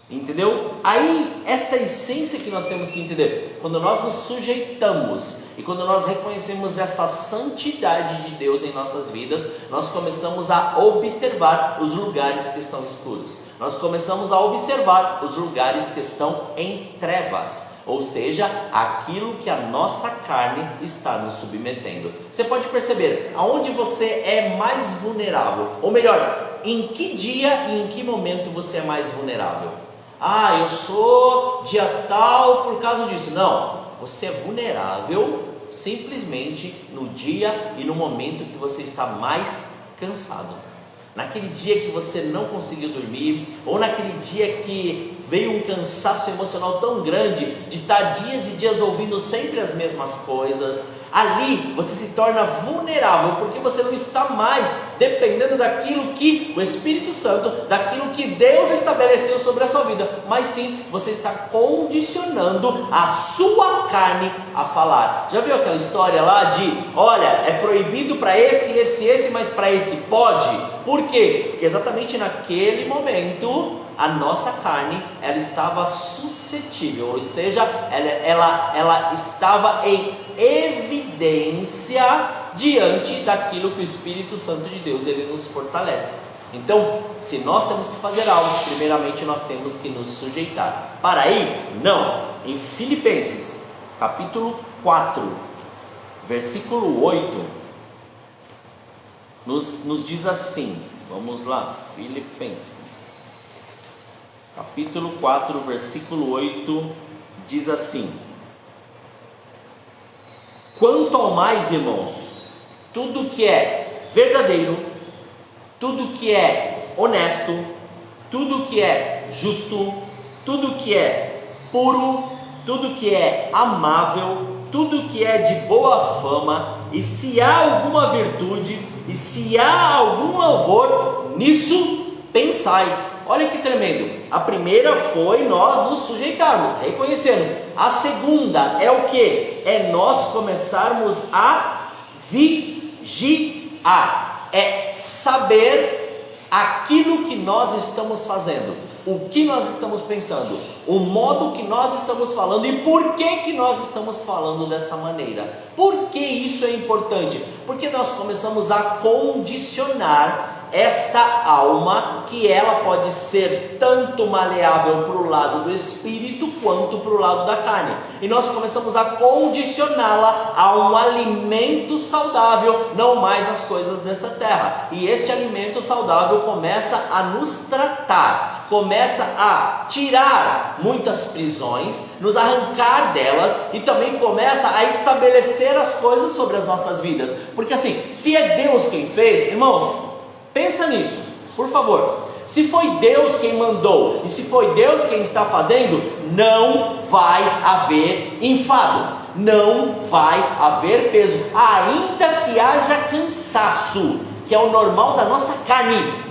Entendeu? Aí esta essência que nós temos que entender, quando nós nos sujeitamos e quando nós reconhecemos esta santidade de Deus em nossas vidas, nós começamos a observar os lugares que estão escuros, nós começamos a observar os lugares que estão em trevas, ou seja, aquilo que a nossa carne está nos submetendo. Você pode perceber aonde você é mais vulnerável, ou melhor, em que dia e em que momento você é mais vulnerável. Eu sou dia tal por causa disso. Não, você é vulnerável simplesmente no dia e no momento que você está mais cansado. Naquele dia que você não conseguiu dormir, ou naquele dia que veio um cansaço emocional tão grande de estar dias e dias ouvindo sempre as mesmas coisas, ali você se torna vulnerável, porque você não está mais dependendo daquilo que o Espírito Santo, daquilo que Deus estabeleceu sobre a sua vida, mas sim, você está condicionando a sua carne a falar. Já viu aquela história lá de, olha, é proibido para esse, mas para esse pode? Por quê? Porque exatamente naquele momento a nossa carne, ela estava suscetível, ou seja, ela estava em evidência diante daquilo que o Espírito Santo de Deus, ele nos fortalece. Então, se nós temos que fazer algo, primeiramente nós temos que nos sujeitar. Para aí? Não. Em Filipenses, capítulo 4, versículo 8, nos diz assim, vamos lá, Filipenses, capítulo 4, versículo 8, diz assim: quanto ao mais, irmãos, tudo que é verdadeiro, tudo que é honesto, tudo que é justo, tudo que é puro, tudo que é amável, tudo que é de boa fama, e se há alguma virtude, e se há algum louvor, nisso pensai. Olha que tremendo. A primeira foi nós nos sujeitarmos, reconhecermos. A segunda é o que? É nós começarmos a vigiar. É saber aquilo que nós estamos fazendo, o que nós estamos pensando, o modo que nós estamos falando e por que nós estamos falando dessa maneira. Por que isso é importante? Porque nós começamos a condicionar esta alma, que ela pode ser tanto maleável para o lado do espírito quanto para o lado da carne, e nós começamos a condicioná-la a um alimento saudável, não mais as coisas desta terra. E este alimento saudável começa a nos tratar, começa a tirar muitas prisões, nos arrancar delas, e também começa a estabelecer as coisas sobre as nossas vidas. Porque assim, se é Deus quem fez, irmãos, pensa nisso, por favor. Se foi Deus quem mandou e se foi Deus quem está fazendo, não vai haver enfado, não vai haver peso, ainda que haja cansaço, que é o normal da nossa carne.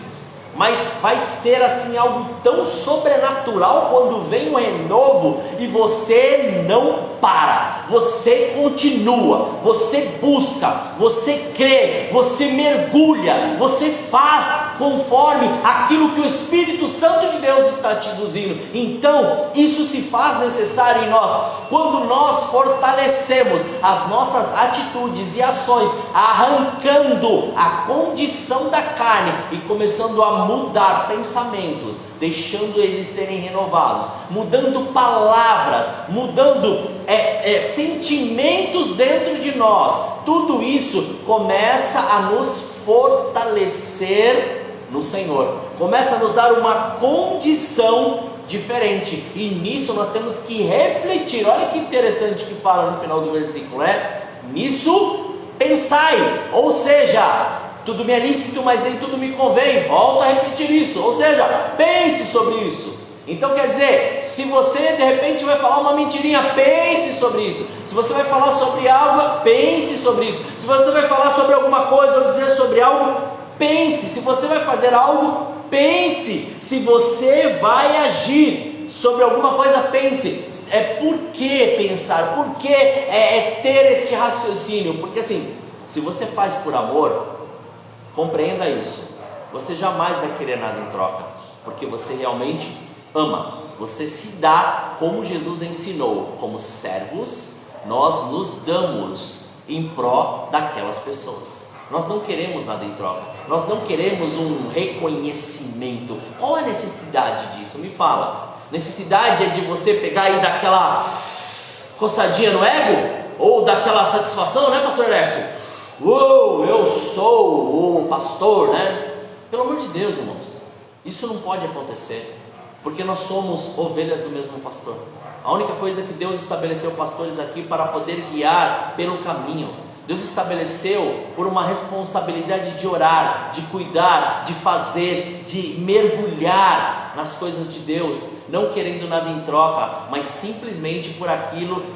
Mas vai ser assim algo tão sobrenatural quando vem um renovo e você não para, você continua, você busca, você crê, você mergulha, você faz conforme aquilo que o Espírito Santo de Deus está te induzindo. Então isso se faz necessário em nós, quando nós fortalecemos as nossas atitudes e ações, arrancando a condição da carne e começando a mudar pensamentos, deixando eles serem renovados, mudando palavras, mudando sentimentos dentro de nós. Tudo isso começa a nos fortalecer no Senhor, começa a nos dar uma condição diferente, e nisso nós temos que refletir. Olha que interessante que fala no final do versículo, nisso pensai, ou seja, tudo me é lícito, mas nem tudo me convém. Volto a repetir isso, ou seja, pense sobre isso. Então quer dizer, se você de repente vai falar uma mentirinha, pense sobre isso. Se você vai falar sobre algo, pense sobre isso. Se você vai falar sobre alguma coisa ou dizer sobre algo, pense. Se você vai fazer algo, pense. Se você vai agir sobre alguma coisa, pense. Por que pensar? Por que ter este raciocínio? Porque assim, se você faz por amor, compreenda isso, você jamais vai querer nada em troca, porque você realmente ama, você se dá como Jesus ensinou, como servos, nós nos damos em pró daquelas pessoas. Nós não queremos nada em troca, nós não queremos um reconhecimento. Qual é a necessidade disso? Me fala. Necessidade é de você pegar e dar aquela coçadinha no ego? Ou daquela satisfação, né, pastor Lércio? Eu sou o pastor, né? Pelo amor de Deus, irmãos, isso não pode acontecer, porque nós somos ovelhas do mesmo pastor. A única coisa é que Deus estabeleceu pastores aqui para poder guiar pelo caminho. Deus estabeleceu por uma responsabilidade de orar, de cuidar, de fazer, de mergulhar nas coisas de Deus, não querendo nada em troca, mas simplesmente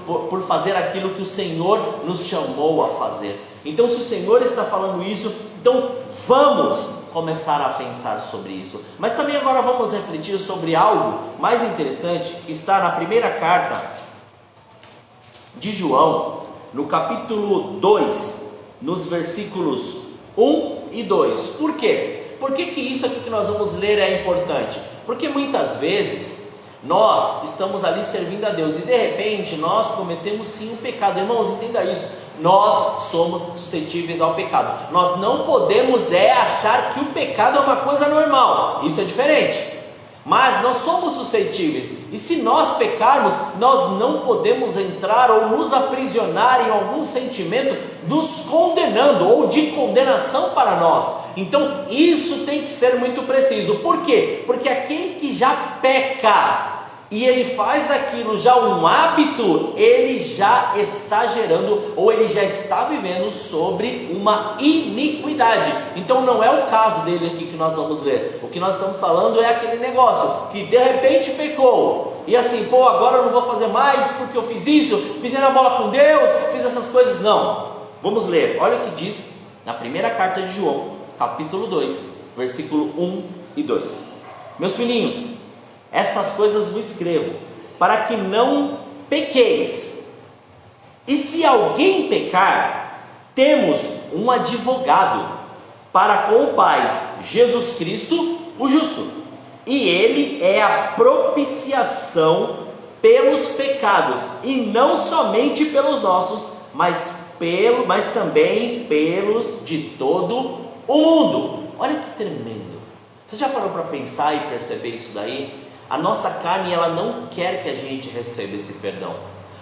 por fazer aquilo que o Senhor nos chamou a fazer. Então, se o Senhor está falando isso, então vamos começar a pensar sobre isso. Mas também agora vamos refletir sobre algo mais interessante, que está na primeira carta de João, no capítulo 2, nos versículos 1 e 2. Por quê? Por que isso aqui que nós vamos ler é importante? Porque muitas vezes nós estamos ali servindo a Deus e de repente nós cometemos sim um pecado. Irmãos, entenda isso, nós somos suscetíveis ao pecado. Nós não podemos achar que o pecado é uma coisa normal, isso é diferente. Mas nós somos suscetíveis, e se nós pecarmos, nós não podemos entrar ou nos aprisionar em algum sentimento nos condenando ou de condenação para nós. Então isso tem que ser muito preciso. Por quê? Porque aquele que já peca e ele faz daquilo já um hábito, ele já está gerando, ou ele já está vivendo sobre uma iniquidade. Então não é o caso dele aqui que nós vamos ler. O que nós estamos falando é aquele negócio que de repente pecou, e assim, agora eu não vou fazer mais porque eu fiz isso, pisei na bola com Deus, fiz essas coisas. Não, vamos ler, olha o que diz na primeira carta de João, capítulo 2, versículo 1 e 2. Meus filhinhos, estas coisas vos escrevo, para que não pequeis. E se alguém pecar, temos um advogado para com o Pai, Jesus Cristo, o justo. E Ele é a propiciação pelos pecados, e não somente pelos nossos, mas também pelos de todo o mundo. Olha que tremendo. Você já parou para pensar e perceber isso daí? A nossa carne, ela não quer que a gente receba esse perdão.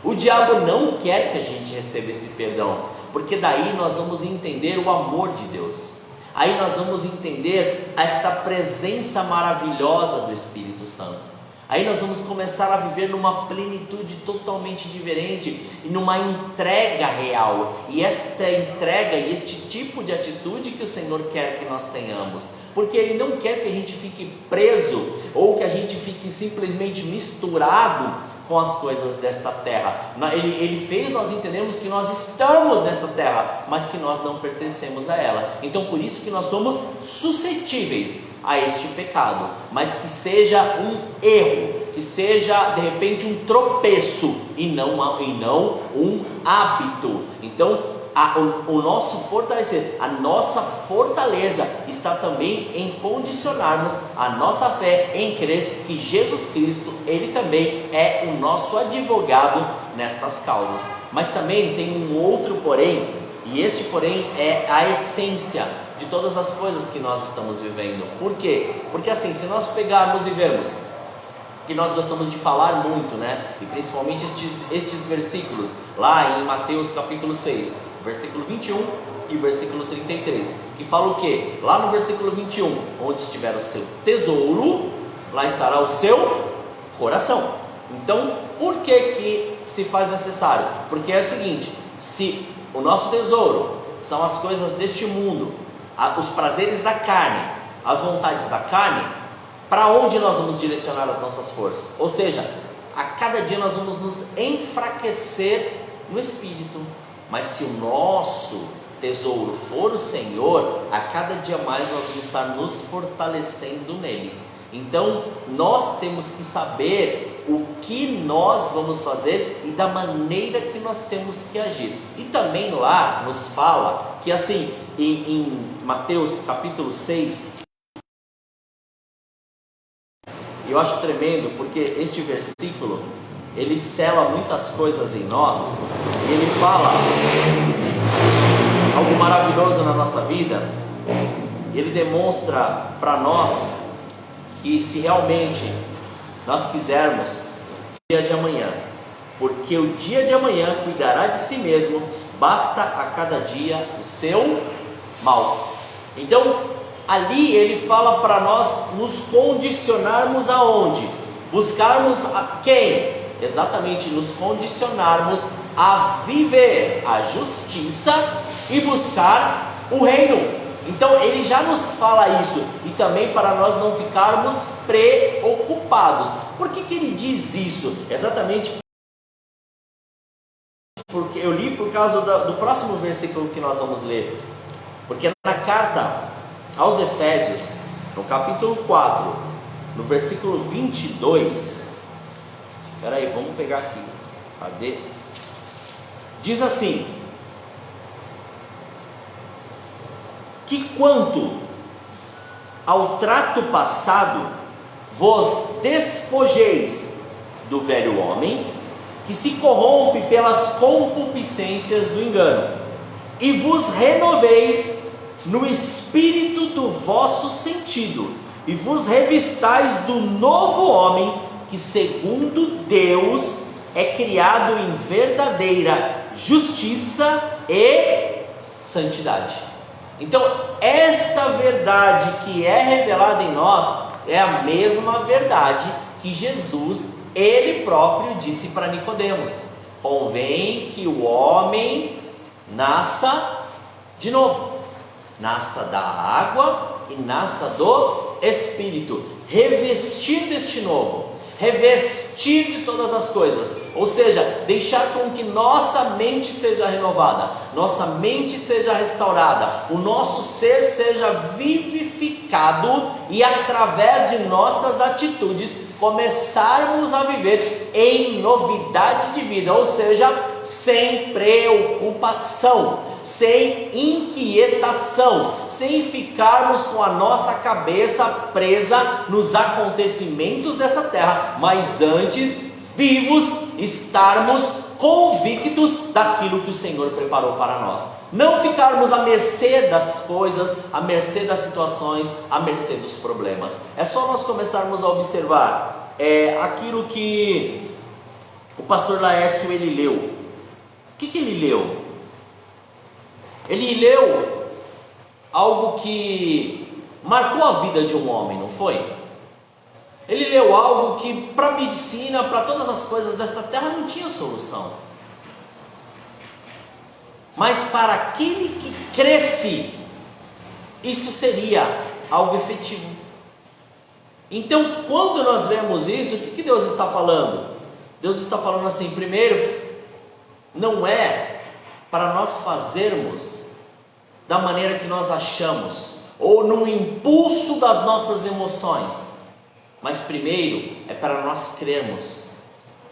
O diabo não quer que a gente receba esse perdão, porque daí nós vamos entender o amor de Deus. Aí nós vamos entender esta presença maravilhosa do Espírito Santo. Aí nós vamos começar a viver numa plenitude totalmente diferente e numa entrega real. E esta entrega e este tipo de atitude que o Senhor quer que nós tenhamos. Porque Ele não quer que a gente fique preso ou que a gente fique simplesmente misturado com as coisas desta terra. Ele fez nós entendermos que nós estamos nesta terra, mas que nós não pertencemos a ela. Então por isso que nós somos suscetíveis a este pecado, mas que seja um erro, que seja de repente um tropeço e não um hábito. Então o nosso fortalecer, a nossa fortaleza está também em condicionarmos a nossa fé em crer que Jesus Cristo, Ele também é o nosso advogado nestas causas. Mas também tem um outro porém, e este porém é a essência de todas as coisas que nós estamos vivendo. Por quê? Porque assim, se nós pegarmos e vermos que nós gostamos de falar muito, né? E principalmente estes versículos lá em Mateus capítulo 6, versículo 21 e versículo 33, que fala o quê? Lá no versículo 21, onde estiver o seu tesouro, lá estará o seu coração. Então, por que se faz necessário? Porque é o seguinte, se o nosso tesouro são as coisas deste mundo, os prazeres da carne, as vontades da carne, para onde nós vamos direcionar as nossas forças? Ou seja, a cada dia nós vamos nos enfraquecer no espírito. Mas se o nosso tesouro for o Senhor, a cada dia mais nós vamos estar nos fortalecendo nele. Então nós temos que saber o que nós vamos fazer e da maneira que nós temos que agir. E também lá nos fala que assim, em Mateus capítulo 6, eu acho tremendo, porque este versículo, ele sela muitas coisas em nós, e ele fala algo maravilhoso na nossa vida. Ele demonstra para nós que se realmente nós quisermos o dia de amanhã, porque o dia de amanhã cuidará de si mesmo, basta a cada dia o seu mal. Então, ali ele fala para nós nos condicionarmos aonde? Buscarmos a quem? Exatamente, nos condicionarmos a viver a justiça e buscar o reino. Então ele já nos fala isso, e também para nós não ficarmos preocupados. Por que ele diz isso? Exatamente porque eu li por causa do próximo versículo que nós vamos ler. Porque na carta aos Efésios, no capítulo 4, no versículo 22, espera aí, vamos pegar aqui, cadê? Diz assim: que quanto ao trato passado, vos despojeis do velho homem, que se corrompe pelas concupiscências do engano, e vos renoveis no espírito do vosso sentido, e vos revistais do novo homem, que segundo Deus é criado em verdadeira justiça e santidade. Então, esta verdade que é revelada em nós é a mesma verdade que Jesus, ele próprio, disse para Nicodemos: convém que o homem nasça de novo, nasça da água e nasça do Espírito, revestir deste novo. revestir de todas as coisas, ou seja, deixar com que nossa mente seja renovada, nossa mente seja restaurada, o nosso ser seja vivificado e através de nossas atitudes começarmos a viver em novidade de vida, ou seja, sem preocupação, sem inquietação, sem ficarmos com a nossa cabeça presa nos acontecimentos dessa terra, mas antes, vivos, estarmos convictos daquilo que o Senhor preparou para nós. Não ficarmos à mercê das coisas, à mercê das situações, à mercê dos problemas. É só nós começarmos a observar aquilo que o pastor Laércio ele leu. O que ele leu? Ele leu algo que marcou a vida de um homem, não foi? Ele leu algo que para a medicina, para todas as coisas desta terra não tinha solução. Mas para aquele que cresce, isso seria algo efetivo. Então, quando nós vemos isso, o que Deus está falando? Deus está falando assim, primeiro, não é para nós fazermos da maneira que nós achamos, ou no impulso das nossas emoções, mas primeiro é para nós crermos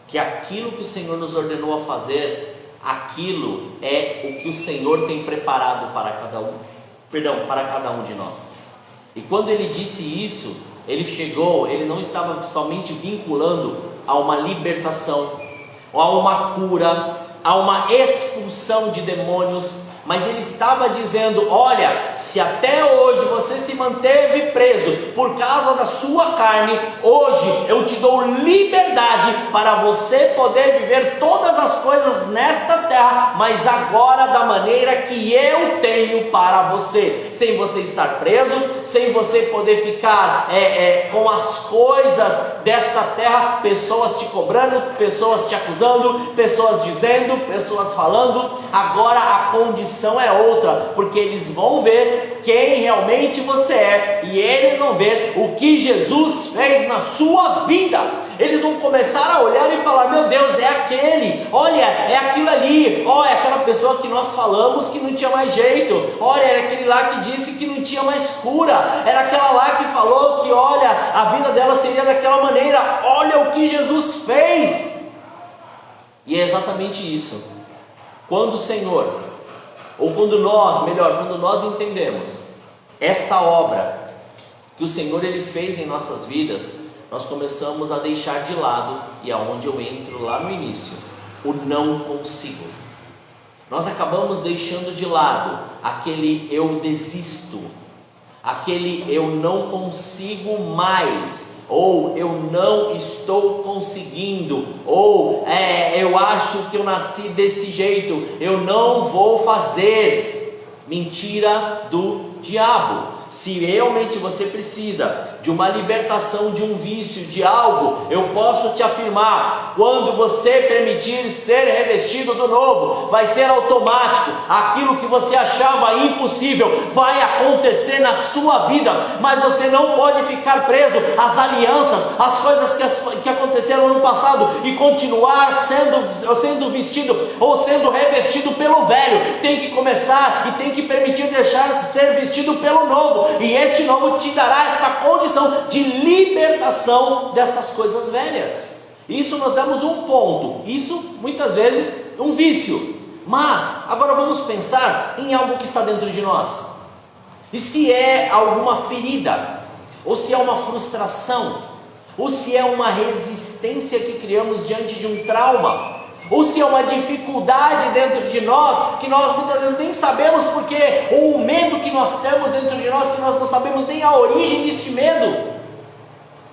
que aquilo que o Senhor nos ordenou a fazer, aquilo é o que o Senhor tem preparado para cada um de nós. E quando ele disse isso, ele não estava somente vinculando a uma libertação, ou a uma cura, a uma expulsão de demônios, mas ele estava dizendo: olha, se até hoje você se manteve preso por causa da sua carne, hoje eu te dou liberdade para você poder viver todas as coisas nesta terra, mas agora da maneira que eu tenho para você, sem você estar preso, sem você poder ficar com as coisas desta terra, pessoas te cobrando, pessoas te acusando, pessoas dizendo, pessoas falando. Agora a condição é outra, porque eles vão ver quem realmente você é, e eles vão ver o que Jesus fez na sua vida. Eles vão começar a olhar e falar: meu Deus, é aquele, olha, é aquilo ali, olha, é aquela pessoa que nós falamos que não tinha mais jeito, olha, era aquele lá que disse que não tinha mais cura, era aquela lá que falou que, olha, a vida dela seria daquela maneira, olha o que Jesus fez. E é exatamente isso. Quando o Senhor, ou quando nós entendemos esta obra que o Senhor ele fez em nossas vidas, nós começamos a deixar de lado, e é onde eu entro lá no início, o não consigo. Nós acabamos deixando de lado aquele eu desisto, aquele eu não consigo mais, ou eu não estou conseguindo, ou eu acho que eu nasci desse jeito, eu não vou fazer. Mentira do diabo. Se realmente você precisa de uma libertação de um vício, de algo, eu posso te afirmar, quando você permitir ser revestido do novo, vai ser automático. Aquilo que você achava impossível vai acontecer na sua vida, mas você não pode ficar preso às alianças, às coisas que aconteceram no passado e continuar sendo vestido ou sendo revestido pelo velho. Tem que começar e tem que permitir deixar ser vestido pelo novo, e este novo te dará esta condição de libertação destas coisas velhas. Isso nós damos um ponto, isso muitas vezes um vício. Mas agora vamos pensar em algo que está dentro de nós. E se é alguma ferida, ou se é uma frustração, ou se é uma resistência que criamos diante de um trauma, ou se é uma dificuldade dentro de nós, que nós muitas vezes nem sabemos porquê, ou o medo que nós temos dentro de nós, que nós não sabemos nem a origem deste medo.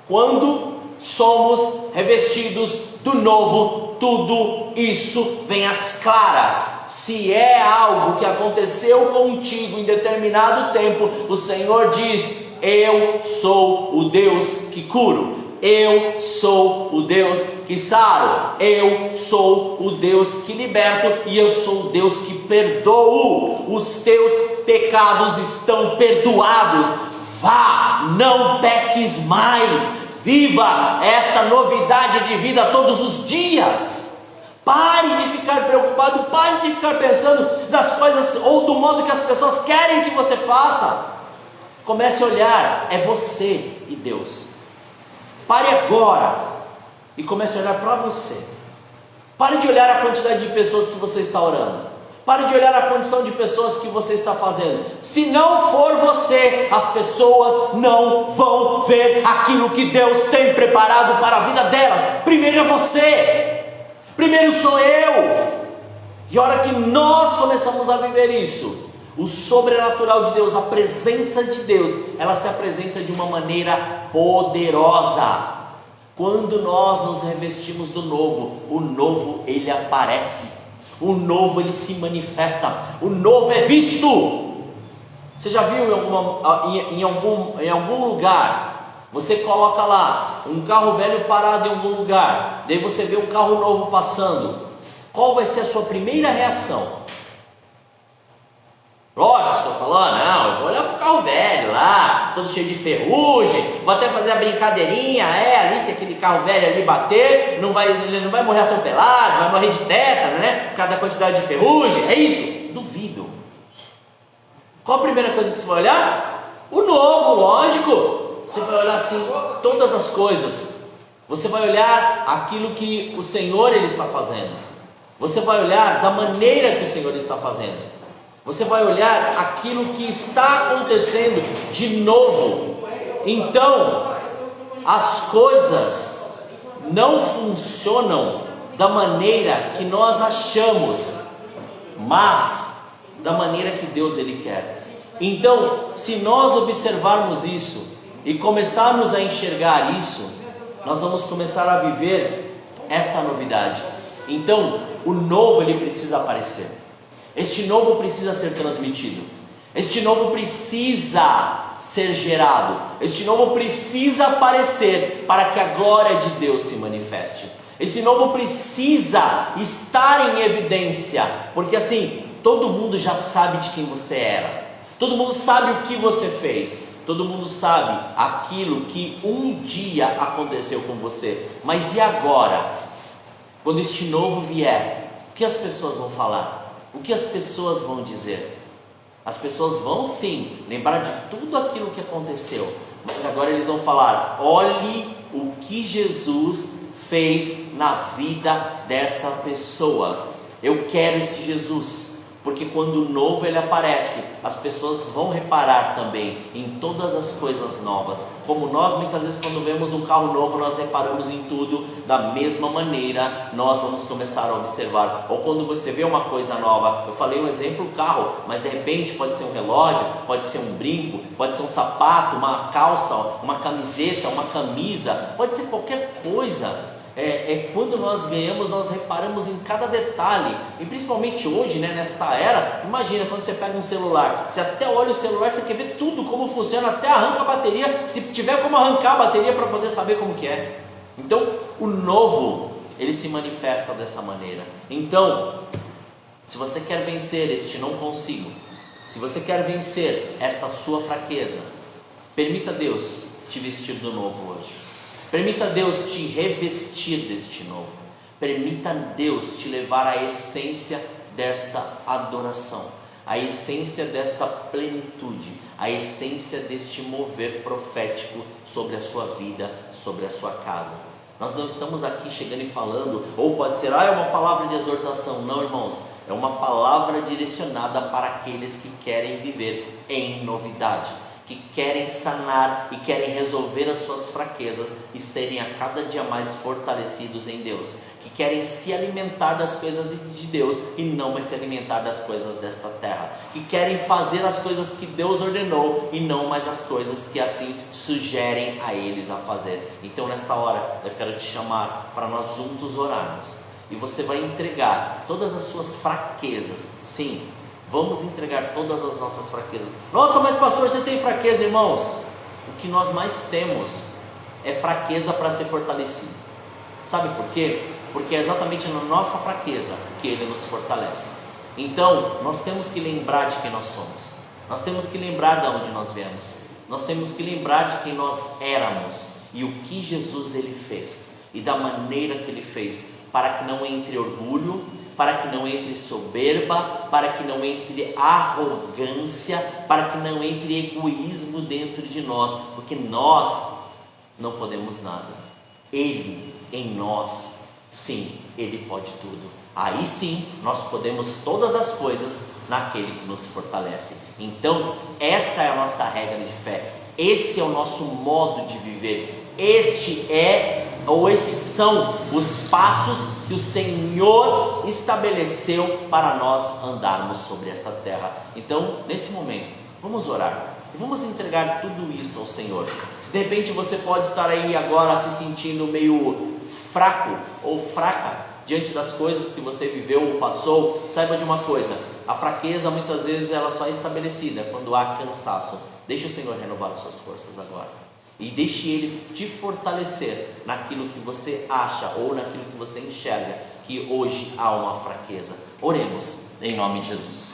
Quando somos revestidos do novo, tudo isso vem às claras. Se é algo que aconteceu contigo em determinado tempo, o Senhor diz: eu sou o Deus que curo, eu sou o Deus que saro, eu sou o Deus que liberto, e eu sou o Deus que perdoo. Os teus pecados estão perdoados. Vá, não peques mais. viva esta novidade de vida todos os dias. Pare de ficar preocupado, pare de ficar pensando das coisas ou do modo que as pessoas querem que você faça. Comece a olhar, é você e Deus. Pare agora e comece a olhar para você. Pare de olhar a quantidade de pessoas que você está orando. Pare de olhar a condição de pessoas que você está fazendo. Se não for você, as pessoas não vão ver aquilo que Deus tem preparado para a vida delas. Primeiro é você, primeiro sou eu. E a hora que nós começamos a viver isso, o sobrenatural de Deus, a presença de Deus, ela se apresenta de uma maneira poderosa. Quando nós nos revestimos do novo, o novo ele aparece. O novo ele se manifesta, o novo é visto. Você já viu em algum lugar, você coloca lá um carro velho parado em algum lugar, daí você vê um carro novo passando, qual vai ser a sua primeira reação? Lógico, você vai falar, não, eu vou olhar para o carro velho lá, todo cheio de ferrugem, vou até fazer a brincadeirinha, ali se aquele carro velho ali bater, ele não vai morrer atropelado, vai morrer de tétano, né, por causa da quantidade de ferrugem, é isso? Duvido. Qual a primeira coisa que você vai olhar? O novo, lógico. Você vai olhar assim, todas as coisas, você vai olhar aquilo que o Senhor ele está fazendo, você vai olhar da maneira que o Senhor está fazendo. Você vai olhar aquilo que está acontecendo de novo. Então, as coisas não funcionam da maneira que nós achamos, mas da maneira que Deus ele quer. Então, se nós observarmos isso e começarmos a enxergar isso, nós vamos começar a viver esta novidade. Então, o novo ele precisa aparecer. Este novo precisa ser transmitido. Este novo precisa ser gerado. Este novo precisa aparecer para que a glória de Deus se manifeste. Esse novo precisa estar em evidência, porque assim, todo mundo já sabe de quem você era. Todo mundo sabe o que você fez. Todo mundo sabe aquilo que um dia aconteceu com você. Mas e agora? Quando este novo vier, o que as pessoas vão falar? O que as pessoas vão dizer? As pessoas vão sim lembrar de tudo aquilo que aconteceu, mas agora eles vão falar: olhe o que Jesus fez na vida dessa pessoa. Eu quero esse Jesus, porque quando o novo ele aparece, as pessoas vão reparar também em todas as coisas novas. Como nós muitas vezes quando vemos um carro novo, nós reparamos em tudo, da mesma maneira nós vamos começar a observar. Ou quando você vê uma coisa nova, eu falei um exemplo, o carro, mas de repente pode ser um relógio, pode ser um brinco, pode ser um sapato, uma calça, uma camiseta, uma camisa, pode ser qualquer coisa. Quando nós ganhamos, nós reparamos em cada detalhe, e principalmente hoje, né, nesta era. Imagina quando você pega um celular, você até olha o celular, você quer ver tudo, como funciona, até arranca a bateria, se tiver como arrancar a bateria para poder saber como que é. Então, o novo, ele se manifesta dessa maneira. Então, se você quer vencer este não consigo, se você quer vencer esta sua fraqueza, permita Deus te vestir do novo hoje. Permita Deus te revestir deste novo. Permita Deus te levar à essência dessa adoração, à essência desta plenitude, à essência deste mover profético sobre a sua vida, sobre a sua casa. Nós não estamos aqui chegando e falando, ou pode ser, é uma palavra de exortação. Não, irmãos, é uma palavra direcionada para aqueles que querem viver em novidade, que querem sanar e querem resolver as suas fraquezas e serem a cada dia mais fortalecidos em Deus, que querem se alimentar das coisas de Deus e não mais se alimentar das coisas desta terra, que querem fazer as coisas que Deus ordenou e não mais as coisas que assim sugerem a eles a fazer. Então nesta hora eu quero te chamar para nós juntos orarmos, e você vai entregar todas as suas fraquezas. Sim, vamos entregar todas as nossas fraquezas. Nossa, mas pastor, você tem fraqueza, irmãos? O que nós mais temos é fraqueza para ser fortalecido. Sabe por quê? Porque é exatamente na nossa fraqueza que Ele nos fortalece. Então, nós temos que lembrar de quem nós somos. Nós temos que lembrar de onde nós viemos. Nós temos que lembrar de quem nós éramos. e o que Jesus ele fez e da maneira que ele fez, para que não entre orgulho, para que não entre soberba, para que não entre arrogância, para que não entre egoísmo dentro de nós, porque nós não podemos nada. Ele em nós, sim, Ele pode tudo. Aí sim, nós podemos todas as coisas naquele que nos fortalece. Então, essa é a nossa regra de fé. Esse é o nosso modo de viver. Estes são os passos que o Senhor estabeleceu para nós andarmos sobre esta terra. Então, nesse momento, vamos orar e vamos entregar tudo isso ao Senhor. Se de repente você pode estar aí agora se sentindo meio fraco ou fraca diante das coisas que você viveu ou passou, saiba de uma coisa: a fraqueza muitas vezes ela só é estabelecida quando há cansaço. Deixe o Senhor renovar as suas forças agora, e deixe Ele te fortalecer naquilo que você acha ou naquilo que você enxerga que hoje há uma fraqueza. Oremos em nome de Jesus.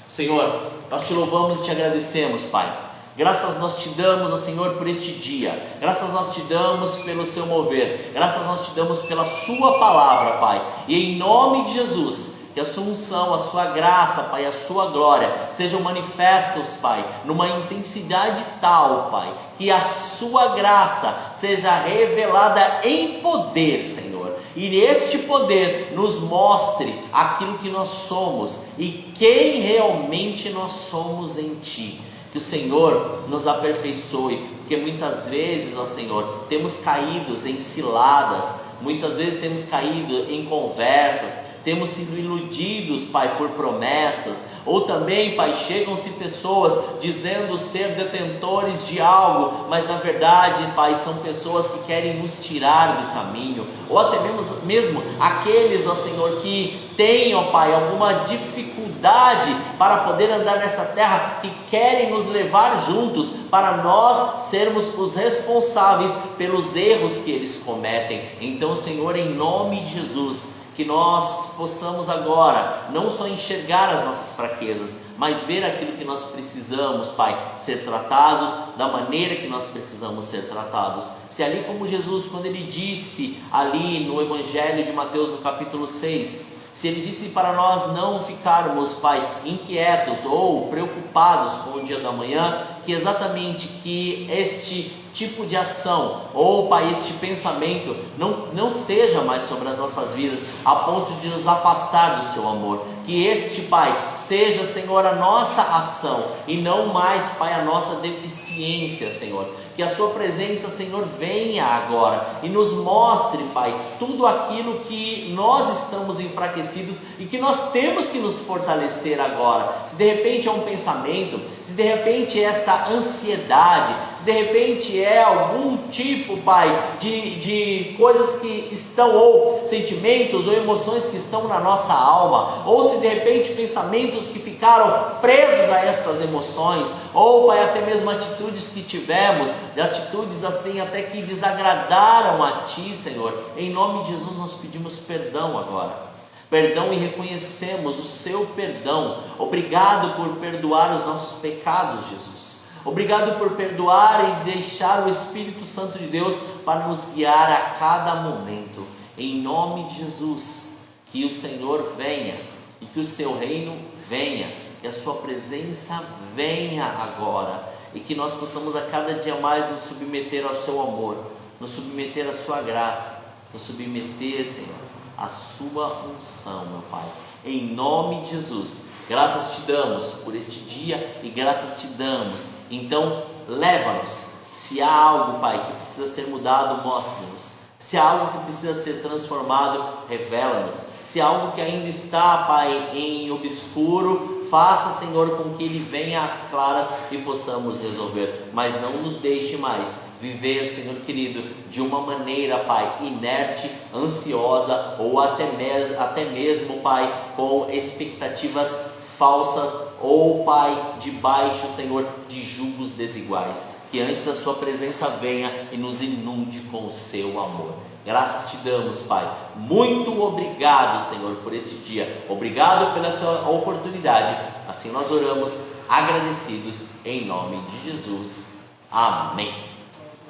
Senhor, nós te louvamos e te agradecemos, Pai. Graças nós te damos, ó Senhor, por este dia. Graças nós te damos pelo seu mover. Graças nós te damos pela sua palavra, Pai. E em nome de Jesus, que a sua unção, a sua graça, Pai, a sua glória sejam manifestos, Pai, numa intensidade tal, Pai, que a sua graça seja revelada em poder, Senhor. E este poder nos mostre aquilo que nós somos e quem realmente nós somos em Ti. Que o Senhor nos aperfeiçoe, porque muitas vezes, ó Senhor, temos caído em ciladas, muitas vezes temos caído em conversas, temos sido iludidos, Pai, por promessas, ou também, Pai, chegam-se pessoas dizendo ser detentores de algo, mas na verdade, Pai, são pessoas que querem nos tirar do caminho, ou até mesmo aqueles, ó Senhor, que têm, ó Pai, alguma dificuldade para poder andar nessa terra, que querem nos levar juntos para nós sermos os responsáveis pelos erros que eles cometem. Então, Senhor, em nome de Jesus, que nós possamos agora não só enxergar as nossas fraquezas, mas ver aquilo que nós precisamos, Pai, ser tratados da maneira que nós precisamos ser tratados. Se ali como Jesus, quando Ele disse ali no Evangelho de Mateus, no capítulo 6, se Ele disse para nós não ficarmos, Pai, inquietos ou preocupados com o dia da manhã, que exatamente que este tipo de ação, ou Pai, este pensamento não seja mais sobre as nossas vidas, a ponto de nos afastar do Seu amor. Que este, Pai, seja, Senhor, a nossa ação, e não mais, Pai, a nossa deficiência, Senhor. Que a Sua presença, Senhor, venha agora e nos mostre, Pai, tudo aquilo que nós estamos enfraquecidos e que nós temos que nos fortalecer agora. Se de repente é um pensamento, se de repente é esta ansiedade, se de repente é algum tipo, Pai, de coisas que estão, ou sentimentos ou emoções que estão na nossa alma, ou se de repente pensamentos que ficaram presos a estas emoções, ou, Pai, até mesmo atitudes que tivemos, atitudes assim até que desagradaram a Ti, Senhor, em nome de Jesus nós pedimos perdão agora. Perdão e reconhecemos o Seu perdão. Obrigado por perdoar os nossos pecados, Jesus. Obrigado por perdoar e deixar o Espírito Santo de Deus para nos guiar a cada momento. Em nome de Jesus, que o Senhor venha e que o Seu reino venha, que a Sua presença venha agora e que nós possamos a cada dia mais nos submeter ao Seu amor, nos submeter à Sua graça, nos submeter, Senhor, à Sua unção, meu Pai. Em nome de Jesus, graças Te damos por este dia e graças Te damos. Então, leva-nos. Se há algo, Pai, que precisa ser mudado, mostre-nos. Se há algo que precisa ser transformado, revela-nos. Se há algo que ainda está, Pai, em obscuro, faça, Senhor, com que ele venha às claras e possamos resolver. Mas não nos deixe mais viver, Senhor querido, de uma maneira, Pai, inerte, ansiosa ou até mesmo, Pai, com expectativas falsas ou, Pai, debaixo, Senhor, de julgos desiguais. Que antes a Sua presença venha e nos inunde com o Seu amor. Graças Te damos, Pai. Muito obrigado, Senhor, por esse dia. Obrigado pela Sua oportunidade. Assim nós oramos, agradecidos, em nome de Jesus. Amém.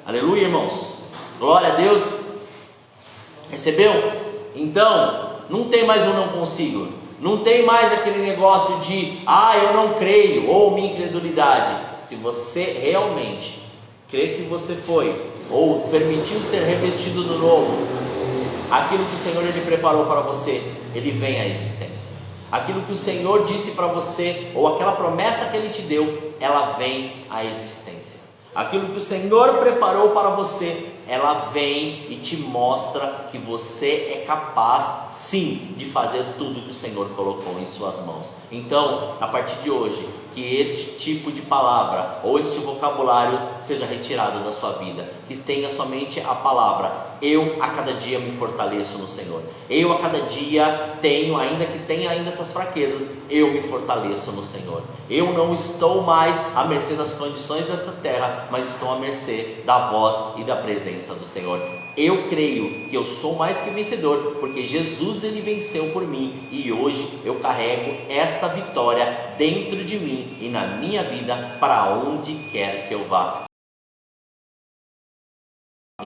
Aleluia, irmãos. Glória a Deus. Recebeu? Então, não tem mais um não consigo. Não tem mais aquele negócio de eu não creio, ou minha incredulidade. Se você realmente crê que você foi, ou permitiu ser revestido do novo, aquilo que o Senhor Ele preparou para você, Ele vem à existência. Aquilo que o Senhor disse para você, ou aquela promessa que Ele te deu, ela vem à existência. Aquilo que o Senhor preparou para você, ela vem e te mostra que você é capaz, sim, de fazer tudo que o Senhor colocou em suas mãos. Então, a partir de hoje, que este tipo de palavra, ou este vocabulário seja retirado da sua vida, que tenha somente a palavra: eu a cada dia me fortaleço no Senhor, eu a cada dia tenho, ainda que tenha ainda essas fraquezas, eu me fortaleço no Senhor. Eu não estou mais à mercê das condições desta terra, mas estou à mercê da voz e da presença do Senhor. Eu creio que eu sou mais que vencedor, porque Jesus Ele venceu por mim, e hoje eu carrego esta vitória dentro de mim e na minha vida, para onde quer que eu vá.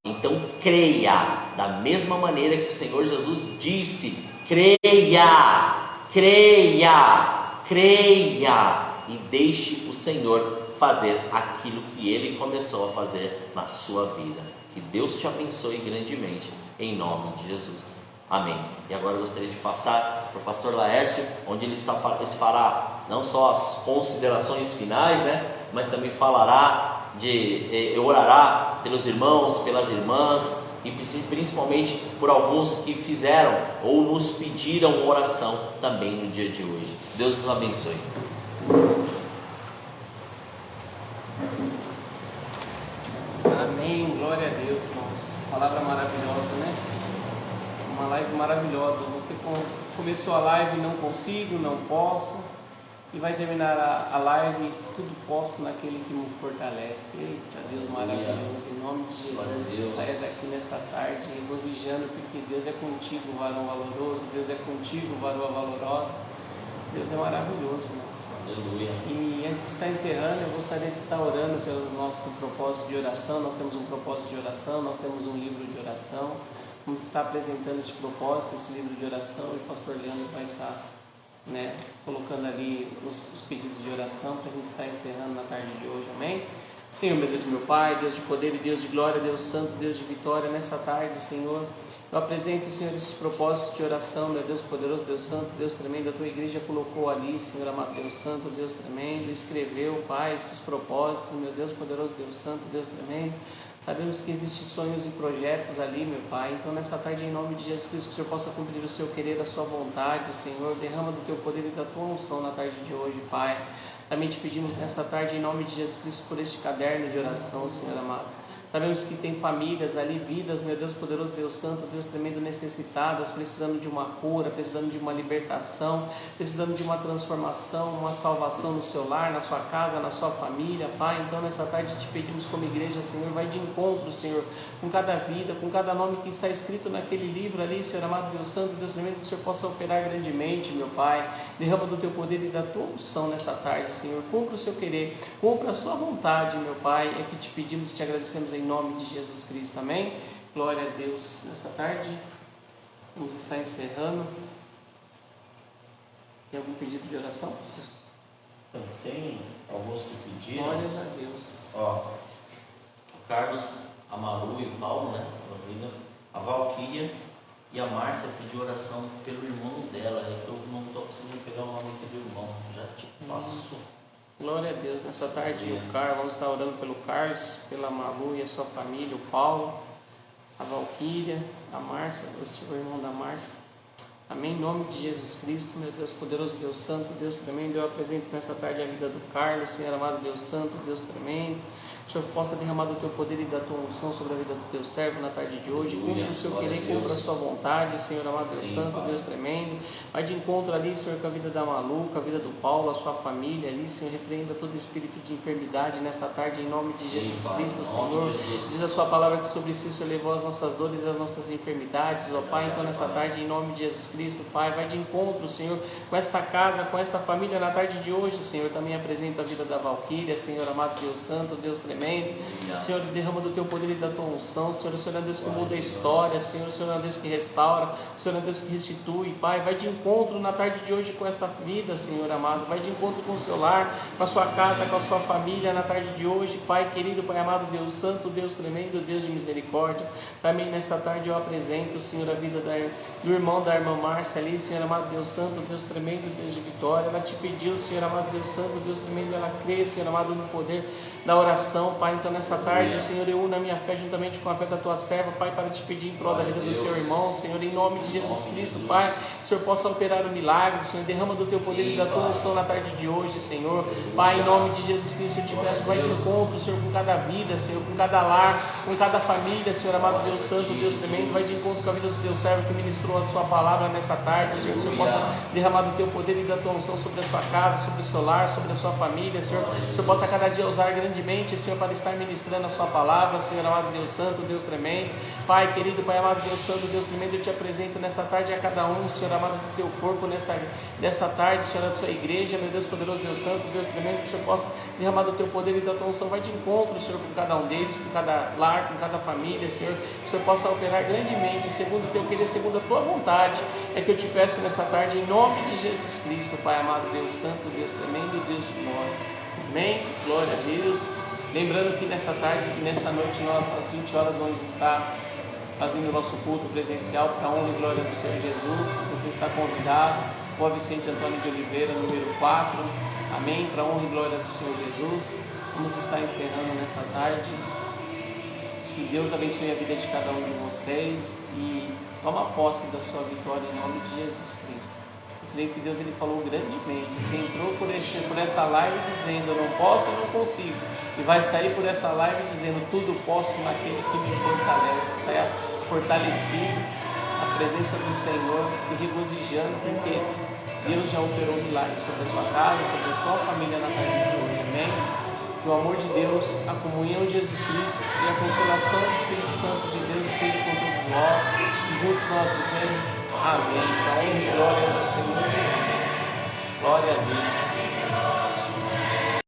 Então creia, da mesma maneira que o Senhor Jesus disse: creia, creia, creia, e deixe o Senhor fazer aquilo que Ele começou a fazer na sua vida. Que Deus te abençoe grandemente, em nome de Jesus. Amém. E agora eu gostaria de passar para o pastor Laércio, onde ele fará não só as considerações finais, mas também falará orará pelos irmãos, pelas irmãs, e principalmente por alguns que fizeram ou nos pediram oração também no dia de hoje. Deus os abençoe. Amém, glória a Deus, irmãos. Palavra maravilhosa, né? Uma live maravilhosa. Você começou a live não consigo, não posso, e vai terminar a live tudo posso naquele que me fortalece. Eita, Deus maravilhoso, em nome de Jesus. Saia daqui nessa tarde regozijando, porque Deus é contigo, varão valoroso. Deus é contigo, varoa valorosa. Deus é maravilhoso, irmãos. Aleluia. E antes de estar encerrando, eu gostaria de estar orando pelo nosso propósito de oração. Nós temos um propósito de oração, nós temos um livro de oração. Vamos estar apresentando este propósito, esse livro de oração, e o pastor Leandro vai estar colocando ali os pedidos de oração para a gente estar encerrando na tarde de hoje. Amém? Senhor, meu Deus e meu Pai, Deus de poder e Deus de glória, Deus santo, Deus de vitória, nessa tarde, Senhor, eu apresento, Senhor, esses propósitos de oração, meu Deus poderoso, Deus santo, Deus tremendo. A tua igreja colocou ali, Senhor amado, Deus santo, Deus tremendo, escreveu, Pai, esses propósitos, meu Deus poderoso, Deus santo, Deus tremendo. Sabemos que existem sonhos e projetos ali, meu Pai. Então, nessa tarde, em nome de Jesus Cristo, que o Senhor possa cumprir o seu querer, a sua vontade, Senhor. Derrama do teu poder e da tua unção na tarde de hoje, Pai. Também te pedimos nessa tarde, em nome de Jesus Cristo, por este caderno de oração, Senhor amado. Sabemos que tem famílias ali, vidas, meu Deus poderoso, Deus santo, Deus tremendo, necessitadas, precisando de uma cura, precisando de uma libertação, precisando de uma transformação, uma salvação no seu lar, na sua casa, na sua família, Pai. Então, nessa tarde te pedimos como igreja, Senhor, vai de encontro, Senhor, com cada vida, com cada nome que está escrito naquele livro ali, Senhor amado, Deus santo, Deus tremendo, que o Senhor possa operar grandemente, meu Pai. Derrama do teu poder e da tua unção nessa tarde, Senhor. Cumpra o seu querer, cumpra a sua vontade, meu Pai. É que te pedimos e te agradecemos em nome de Jesus Cristo, amém? Glória a Deus. Nessa tarde vamos estar encerrando. Tem algum pedido de oração, pastor? Então, tem alguns que pediram. Glórias a Deus. O Carlos, a Maru e o Paulo, a Valquíria e a Márcia pediu oração pelo irmão dela. É que eu não estou conseguindo pegar o nome aqui do irmão, já te passo. Glória a Deus. Nessa tarde, o Carlos, vamos estar orando pelo Carlos, pela Malu e a sua família, o Paulo, a Valquíria, a Márcia, o irmão da Márcia. Amém. Em nome de Jesus Cristo, meu Deus poderoso, Deus santo, Deus tremendo, eu apresento nessa tarde a vida do Carlos, Senhor amado, Deus santo, Deus tremendo. Que o Senhor possa derramar do teu poder e da tua unção sobre a vida do teu servo na tarde de hoje. Cumpra o seu querer, cumpra a sua vontade, Senhor amado, Deus santo, Pai. Deus tremendo. Vai de encontro ali, Senhor, com a vida da Malu, com a vida do Paulo, a sua família ali, Senhor. Repreenda todo espírito de enfermidade nessa tarde, em nome de Jesus Cristo, Senhor. Diz a sua palavra que sobre si o Senhor levou as nossas dores e as nossas enfermidades, ó Pai. Então, nessa tarde, em nome de Jesus Cristo, Cristo, Pai. Vai de encontro, Senhor, com esta casa, com esta família na tarde de hoje, Senhor. Também apresento a vida da Valquíria, Senhor amado, Deus Santo, Deus tremendo. Senhor, derrama do Teu poder e da Tua unção. Senhor, o Senhor é Deus que muda a história, Senhor, o Senhor é Deus que restaura, o Senhor é Deus que restitui, Pai. Vai de encontro na tarde de hoje com esta vida, Senhor amado. Vai de encontro com o seu lar, com a sua casa, com a sua família na tarde de hoje, Pai querido, Pai amado, Deus Santo, Deus tremendo, Deus de misericórdia. Também nesta tarde eu apresento, Senhor, a vida do irmão da irmã Márcia ali, Senhor amado, Deus Santo, Deus tremendo, Deus de vitória. Ela te pediu, Senhor amado, Deus Santo, Deus tremendo, ela crê, Senhor amado, no poder da oração, Pai. Então nessa tarde, Senhor, eu uno a minha fé juntamente com a fé da Tua serva, Pai, para te pedir em prol da vida do seu irmão, Senhor, em nome de Jesus Cristo, Pai. O Senhor possa operar o milagre, Senhor, derrama do Teu poder e da Tua unção na tarde de hoje, Senhor. Pai, em nome de Jesus Cristo, eu te peço, vai de encontro, Senhor, com cada vida, Senhor, com cada lar, com cada família, Senhor amado, Deus Santo, Deus tremendo. Vai de encontro com a vida do Teu servo que ministrou a Sua palavra nessa tarde, Senhor. Que o Senhor possa derramar do Teu poder e da Tua unção sobre a sua casa, sobre o seu lar, sobre a sua família, Senhor. Que o Senhor possa cada dia usar grandemente, Senhor, para estar ministrando a Sua palavra, Senhor amado, Deus Santo, Deus tremendo. Pai querido, Pai amado, Deus Santo, Deus tremendo, eu te apresento nessa tarde a cada um, Senhor amado, do Teu corpo, nesta tarde, Senhor, da Tua igreja, meu Deus poderoso, Deus Santo, Deus tremendo, que o Senhor possa derramar do Teu poder e da Tua unção. Vai de encontro, Senhor, com cada um deles, com cada lar, com cada família, Senhor. Que o Senhor possa operar grandemente, segundo o Teu querer, segundo a Tua vontade. É que eu te peço nessa tarde, em nome de Jesus Cristo, Pai amado, Deus Santo, Deus tremendo, Deus de glória. Amém? Glória a Deus. Lembrando que nessa tarde e nessa noite, nós, às 20 horas, vamos estar fazendo o nosso culto presencial para a honra e glória do Senhor Jesus. Você está convidado. Rua Vicente Antônio de Oliveira, número 4. Amém? Para a honra e glória do Senhor Jesus. Vamos estar encerrando nessa tarde. Que Deus abençoe a vida de cada um de vocês e toma posse da sua vitória em nome de Jesus Cristo. Eu creio que Deus ele falou grandemente. Você entrou por essa live dizendo eu não posso, eu não consigo. E vai sair por essa live dizendo tudo posso naquele que me fortalece. Saia fortalecido na presença do Senhor e regozijando, porque Deus já operou um milagre sobre a sua casa, sobre a sua família na tarde de hoje. Amém? Que o amor de Deus, a comunhão de Jesus Cristo e a consolação do Espírito Santo de Deus esteja com todos nós. E juntos nós dizemos amém. Para a honra e glória do Senhor Jesus. Glória a Deus.